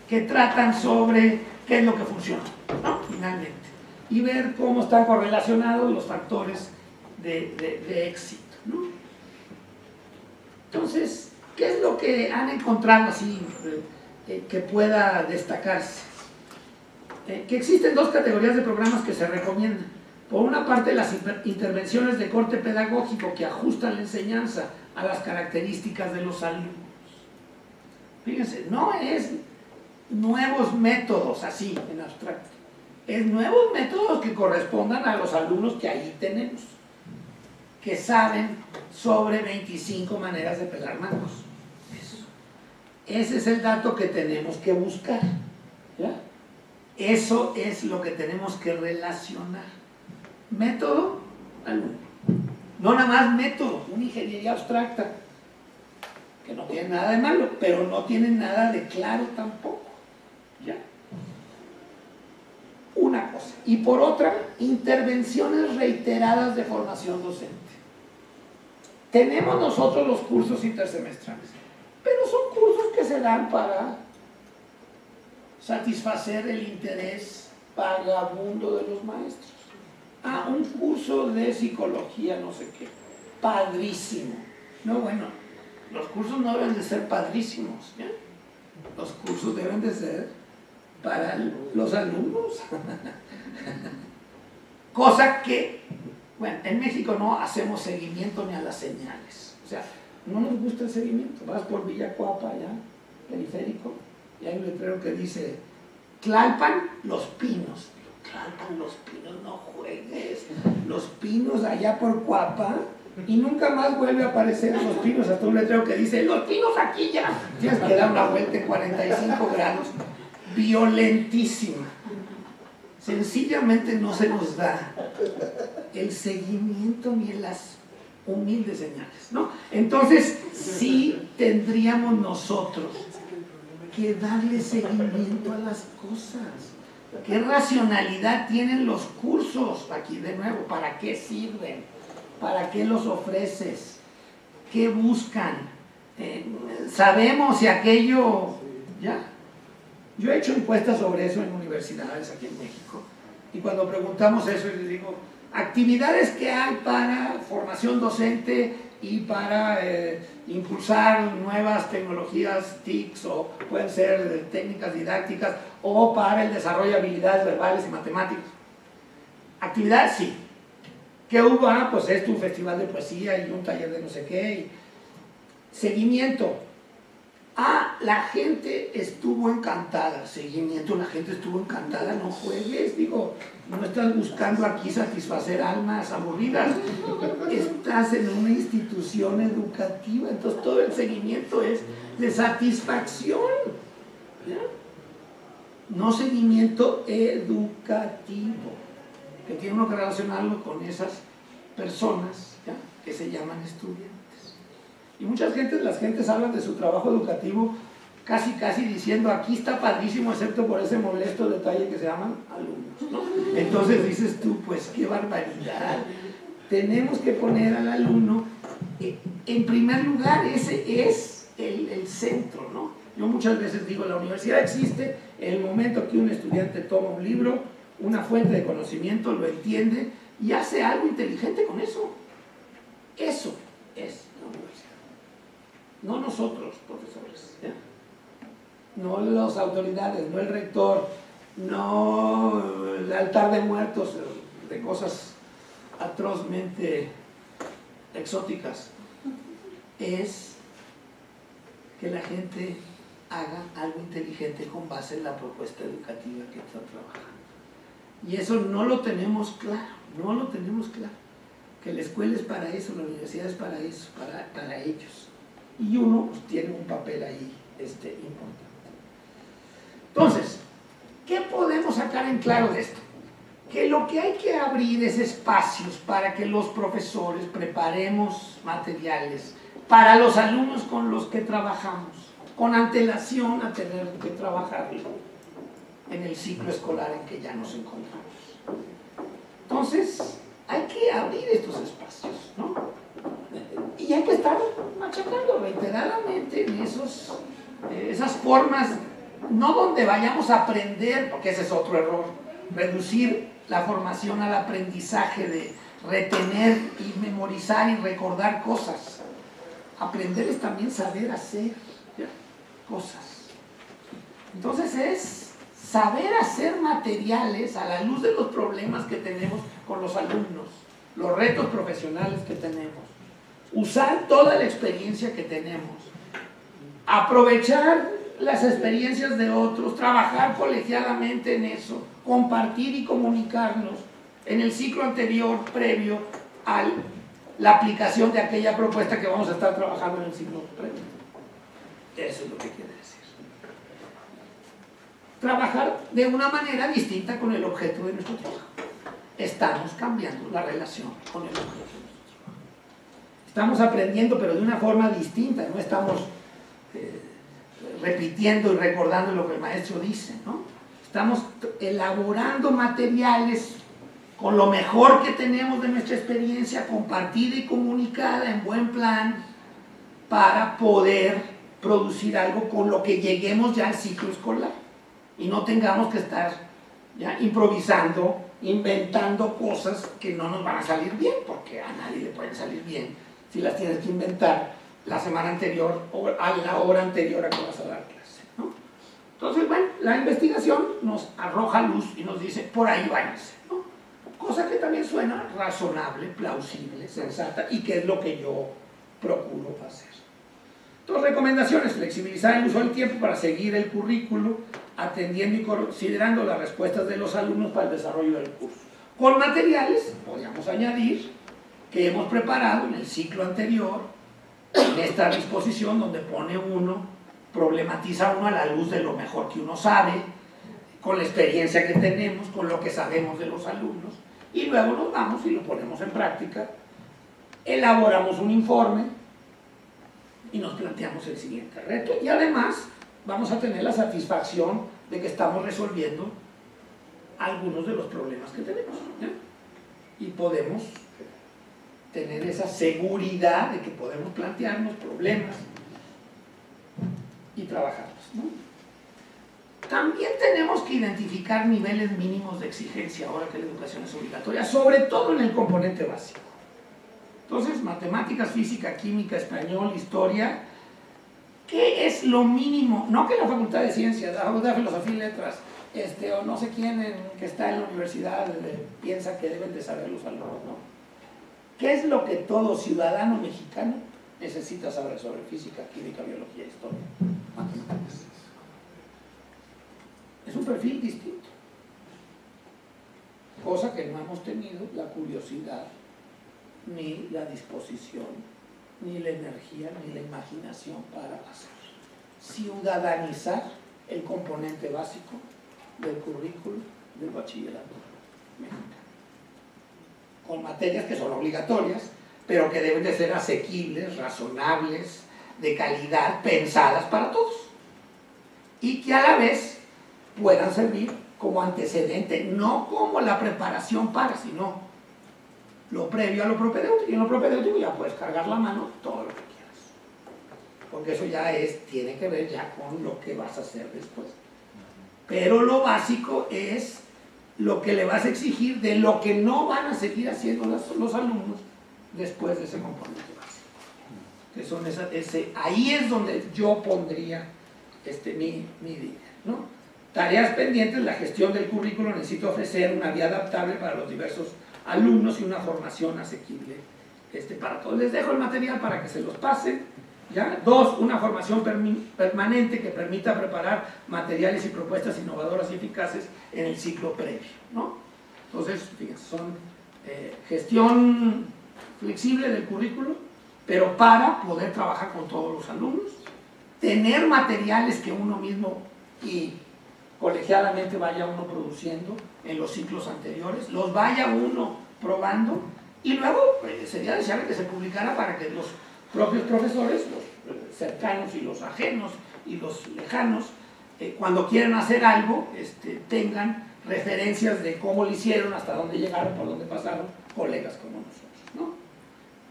que tratan sobre qué es lo que funciona, ¿no? Finalmente, y ver cómo están correlacionados los factores de éxito, ¿no? Entonces, ¿qué es lo que han encontrado así que pueda destacarse? Que existen dos categorías de programas que se recomiendan. Por una parte, las intervenciones de corte pedagógico que ajustan la enseñanza a las características de los alumnos. Fíjense, no es nuevos métodos así, en abstracto. Es nuevos métodos que correspondan a los alumnos que ahí tenemos, que saben sobre 25 maneras de pelar mangos. Eso. Ese es el dato que tenemos que buscar, ¿ya? Eso es lo que tenemos que relacionar. Método, alumno. No nada más método, una ingeniería abstracta, que no tiene nada de malo, pero no tiene nada de claro tampoco, ¿ya? Una cosa. Y por otra, intervenciones reiteradas de formación docente. Tenemos nosotros los cursos intersemestrales, pero son cursos que se dan para satisfacer el interés vagabundo de los maestros. Ah, un curso de psicología, no sé qué, padrísimo. No, bueno, los cursos no deben de ser padrísimos, ¿ya? Los cursos deben de ser para los alumnos. Cosa que, bueno, en México no hacemos seguimiento ni a las señales. O sea, no nos gusta el seguimiento. Vas por Villacuapa, allá, periférico, y hay un letrero que dice Tlalpan, Los Pinos. Tlalpan, Los Pinos, no juegues. Los Pinos allá por Cuapa, y nunca más vuelve a aparecer Los Pinos, hasta un letrero que dice Los Pinos aquí ya. Tienes que dar una vuelta en 45 grados, violentísima. Sencillamente no se nos da el seguimiento ni en las humildes señales, ¿no? Entonces sí tendríamos nosotros que darle seguimiento a las cosas. ¿Qué racionalidad tienen los cursos? Aquí de nuevo, ¿para qué sirven? ¿Para qué los ofreces? ¿Qué buscan? ¿Sabemos si aquello... ya? Yo he hecho encuestas sobre eso en universidades aquí en México, y cuando preguntamos eso, les digo, actividades que hay para formación docente y para impulsar nuevas tecnologías TICs, o pueden ser técnicas didácticas, o para el desarrollo de habilidades verbales y matemáticas. Actividades, sí. ¿Qué hubo? Pues esto, un festival de poesía y un taller de no sé qué. Y seguimiento. La gente estuvo encantada. Seguimiento, la gente estuvo encantada. No juegues, digo, no estás buscando aquí satisfacer almas aburridas. Estás en una institución educativa, entonces todo el seguimiento es de satisfacción. ¿Ya? No seguimiento educativo, que tiene uno que relacionarlo con esas personas, ¿ya?, que se llaman estudiantes. Y muchas gentes, las gentes hablan de su trabajo educativo casi diciendo, aquí está padrísimo, excepto por ese molesto detalle que se llaman alumnos, ¿no? Entonces dices tú, pues qué barbaridad. Tenemos que poner al alumno en primer lugar. Ese es el centro, ¿no? Yo muchas veces digo, la universidad existe en el momento que un estudiante toma un libro, una fuente de conocimiento, lo entiende y hace algo inteligente con eso. Eso es la universidad. No nosotros, profesores, ¿ya? No las autoridades, no el rector, no el altar de muertos, de cosas atrozmente exóticas. Es que la gente haga algo inteligente con base en la propuesta educativa que está trabajando. Y eso no lo tenemos claro, no lo tenemos claro. Que la escuela es para eso, la universidad es para eso, para ellos. Y uno pues, tiene un papel ahí importante. Entonces, ¿qué podemos sacar en claro de esto? Que lo que hay que abrir es espacios para que los profesores preparemos materiales para los alumnos con los que trabajamos, con antelación a tener que trabajarlo en el ciclo escolar en que ya nos encontramos. Entonces, hay que abrir estos espacios, ¿no? Y hay que estar machacando reiteradamente en esas formas, no donde vayamos a aprender, porque ese es otro error, reducir la formación al aprendizaje de retener y memorizar y recordar cosas. Aprender es también saber hacer, ¿ya?, cosas. Entonces es saber hacer materiales a la luz de los problemas que tenemos con los alumnos, los retos profesionales que tenemos, usar toda la experiencia que tenemos, aprovechar las experiencias de otros, trabajar colegiadamente en eso, compartir y comunicarnos en el ciclo anterior, previo a la aplicación de aquella propuesta que vamos a estar trabajando en el ciclo previo. Eso es lo que quiere decir. Trabajar de una manera distinta con el objeto de nuestro trabajo. Estamos cambiando la relación con el objeto de nuestro trabajo. Estamos aprendiendo, pero de una forma distinta, no estamos repitiendo y recordando lo que el maestro dice, ¿no? Estamos elaborando materiales con lo mejor que tenemos de nuestra experiencia, compartida y comunicada en buen plan, para poder producir algo con lo que lleguemos ya al ciclo escolar y no tengamos que estar ya improvisando, inventando cosas que no nos van a salir bien, porque a nadie le pueden salir bien si las tienes que inventar la semana anterior o a la hora anterior a que vas a dar clase, ¿no? Entonces, bueno, la investigación nos arroja luz y nos dice, por ahí váyanse, ¿no? Cosa que también suena razonable, plausible, sensata, y que es lo que yo procuro hacer. Entonces, recomendaciones: flexibilizar el uso del tiempo para seguir el currículo, atendiendo y considerando las respuestas de los alumnos para el desarrollo del curso. Con materiales, podríamos añadir, que hemos preparado en el ciclo anterior, en esta disposición donde pone uno, problematiza uno a la luz de lo mejor que uno sabe, con la experiencia que tenemos, con lo que sabemos de los alumnos, y luego nos vamos y lo ponemos en práctica, elaboramos un informe y nos planteamos el siguiente reto, y además vamos a tener la satisfacción de que estamos resolviendo algunos de los problemas que tenemos, ¿ya? Y podemos tener esa seguridad de que podemos plantearnos problemas y trabajarlos, ¿no? También tenemos que identificar niveles mínimos de exigencia ahora que la educación es obligatoria, sobre todo en el componente básico. Entonces, matemáticas, física, química, español, historia, ¿qué es lo mínimo? No que la Facultad de Ciencias, la Facultad de Filosofía y Letras, o no sé quién que está en la universidad piensa que deben de saber los alumnos, ¿no? ¿Qué es lo que todo ciudadano mexicano necesita saber sobre física, química, biología, historia, matemáticas? Es un perfil distinto, cosa que no hemos tenido la curiosidad, ni la disposición, ni la energía, ni la imaginación para hacer. Ciudadanizar el componente básico del currículo del bachillerato mexicano, con materias que son obligatorias, pero que deben de ser asequibles, razonables, de calidad, pensadas para todos, y que a la vez puedan servir como antecedente, no como la preparación para, sino lo previo a lo propedéutico. Y en lo propedéutico ya puedes cargar la mano todo lo que quieras, porque eso ya tiene que ver ya con lo que vas a hacer después. Pero lo básico es lo que le vas a exigir de lo que no van a seguir haciendo los alumnos después de ese componente básico. Que son ahí es donde yo pondría mi idea, ¿no? Tareas pendientes: la gestión del currículo necesita ofrecer una vía adaptable para los diversos alumnos y una formación asequible para todos. Les dejo el material para que se los pasen, ¿ya? 2, una formación permanente que permita preparar materiales y propuestas innovadoras y eficaces en el ciclo previo, ¿no? Entonces, fíjense, son gestión flexible del currículo, pero para poder trabajar con todos los alumnos, tener materiales que uno mismo y colegiadamente vaya uno produciendo en los ciclos anteriores, los vaya uno probando, y luego sería deseable que se publicara para que los propios profesores, los cercanos y los ajenos y los lejanos, cuando quieran hacer algo, tengan referencias de cómo lo hicieron, hasta dónde llegaron, por dónde pasaron colegas como nosotros, ¿no?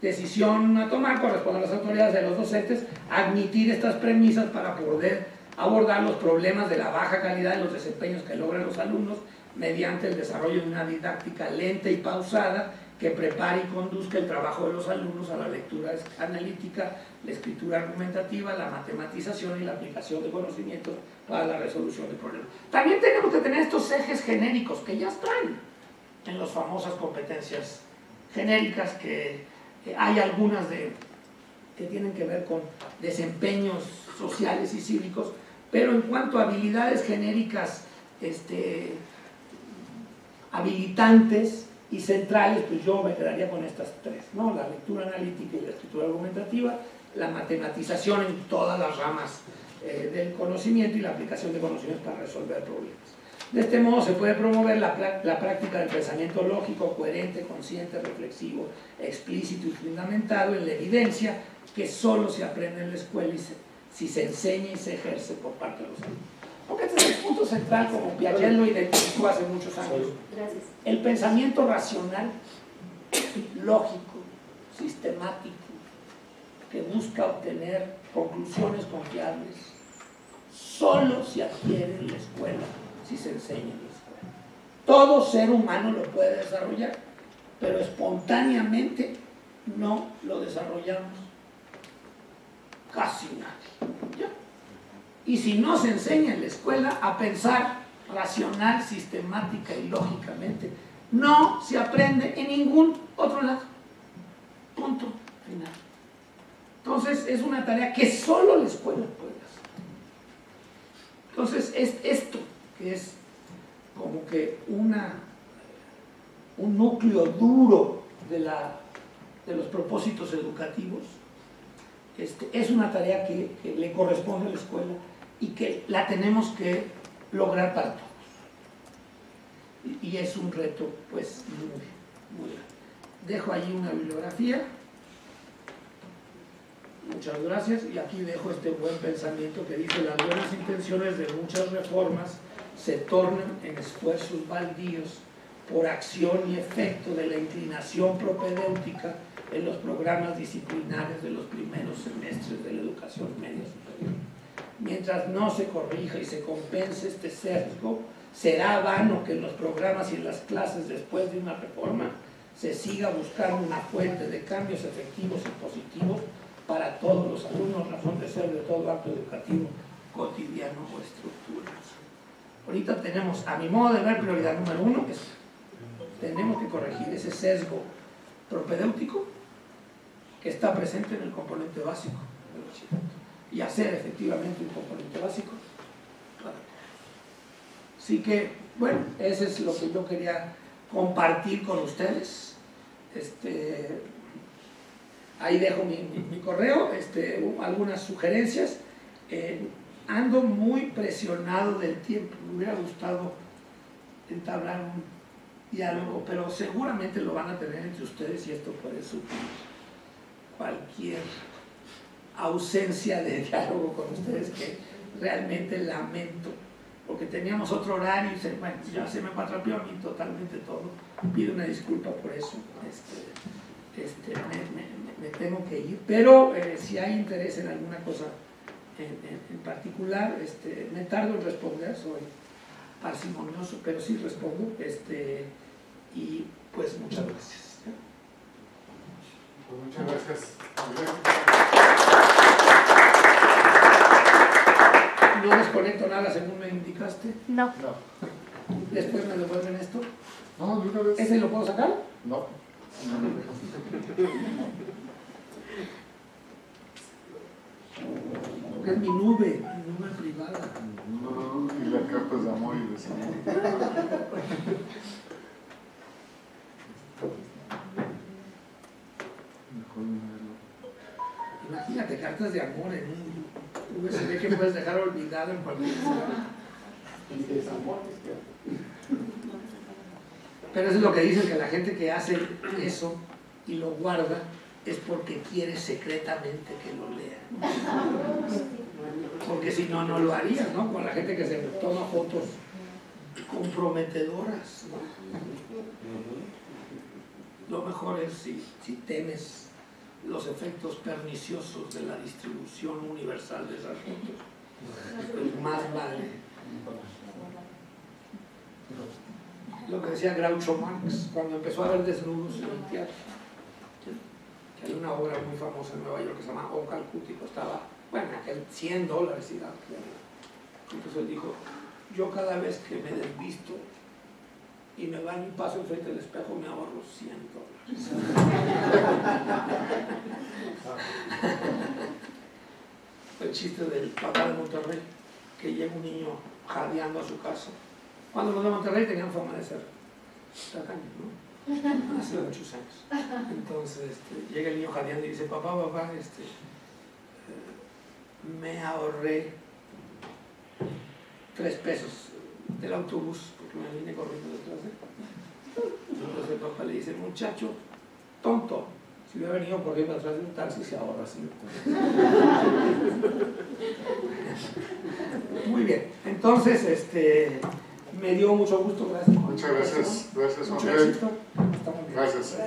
Decisión a tomar: corresponde a las autoridades de los docentes admitir estas premisas para poder abordar los problemas de la baja calidad de los desempeños que logran los alumnos mediante el desarrollo de una didáctica lenta y pausada que prepare y conduzca el trabajo de los alumnos a la lectura analítica, la escritura argumentativa, la matematización y la aplicación de conocimientos para la resolución de problemas. También tenemos que tener estos ejes genéricos que ya están en las famosas competencias genéricas, que hay algunas que tienen que ver con desempeños sociales y cívicos, pero en cuanto a habilidades genéricas habilitantes y centrales, pues yo me quedaría con estas 3, ¿no? La lectura analítica y la escritura argumentativa, la matematización en todas las ramas del conocimiento y la aplicación de conocimientos para resolver problemas. De este modo se puede promover la práctica del pensamiento lógico, coherente, consciente, reflexivo, explícito y fundamentado en la evidencia, que solo se aprende en la escuela si se enseña y se ejerce por parte de los alumnos. Porque este es el punto central, como Piaget lo identificó hace muchos años. Gracias. El pensamiento racional, lógico, sistemático, que busca obtener conclusiones confiables, solo se adquiere en la escuela si se enseña en la escuela. Todo ser humano lo puede desarrollar, pero espontáneamente no lo desarrollamos casi nadie, ¿ya? Y si no se enseña en la escuela a pensar racional, sistemática y lógicamente, no se aprende en ningún otro lado. Punto final. Entonces es una tarea que solo la escuela puede hacer. Entonces es esto que es como que un núcleo duro de los propósitos educativos. Es una tarea que le corresponde a la escuela y que la tenemos que lograr para todos. Y es un reto, pues, muy grande. Dejo allí una bibliografía. Muchas gracias, y aquí dejo este buen pensamiento que dice: las buenas intenciones de muchas reformas se tornan en esfuerzos baldíos por acción y efecto de la inclinación propedéutica en los programas disciplinarios de los primeros semestres de la educación media superior. Mientras no se corrija y se compense este sesgo, será vano que en los programas y en las clases después de una reforma se siga buscando una fuente de cambios efectivos y positivos para todos los alumnos, razón de ser de todo acto educativo cotidiano o estructural. Ahorita tenemos, a mi modo de ver, prioridad número 1, que es, tenemos que corregir ese sesgo propedéutico que está presente en el componente básico del bachillerato y hacer efectivamente un componente básico para todos. Así que, bueno, eso es lo que yo quería compartir con ustedes. Ahí dejo mi correo, algunas sugerencias. Ando muy presionado del tiempo, me hubiera gustado entablar un diálogo, pero seguramente lo van a tener entre ustedes y esto puede suplir cualquier ausencia de diálogo con ustedes, que realmente lamento, porque teníamos otro horario y bueno, ya se me cuatrapeó a mí totalmente todo. Pido una disculpa por eso, me tengo que ir, pero si hay interés en alguna cosa en particular, me tardo en responder, soy parsimonioso, pero sí respondo, y pues muchas gracias. Pues muchas gracias. No desconecto nada según me indicaste. No. Después me devuelven esto. No, de una vez. ¿Ese lo puedo sacar? No. Porque es mi nube privada. No, y la carta es de amor y desamor. Imagínate, cartas de amor en un USB que puedes dejar olvidado en cualquier lugar. Y desamor. Pero eso es lo que dicen, que la gente que hace eso y lo guarda es porque quiere secretamente que lo lea. Porque si no, no lo haría, ¿no? Con la gente que se toma fotos comprometedoras, ¿no? Lo mejor es si temes los efectos perniciosos de la distribución universal de esas fotos, pues más vale. Lo que decía Groucho Marx cuando empezó a ver desnudos en el teatro, que hay una obra muy famosa en Nueva York que se llama O Calcuti, costaba, bueno, aquel $100 y la, entonces él dijo: yo cada vez que me desvisto y me baño y paso enfrente del espejo me ahorro $100. El chiste del papá de Monterrey, que llega un niño jadeando a su casa. Cuando los de Monterrey tenían fama de ser tacaños, ¿no? Hace muchos años. Entonces llega el niño jadeando y dice: papá, me ahorré 3 pesos del autobús porque me vine corriendo detrás de él. Entonces el papá le dice: muchacho tonto, si hubiera venido corriendo atrás de un taxi se ahorra 5. Muy bien, entonces me dio mucho gusto, gracias. Muchas gracias, gracias, Mucho Juan Miguel. éxito. Estamos bien. Gracias.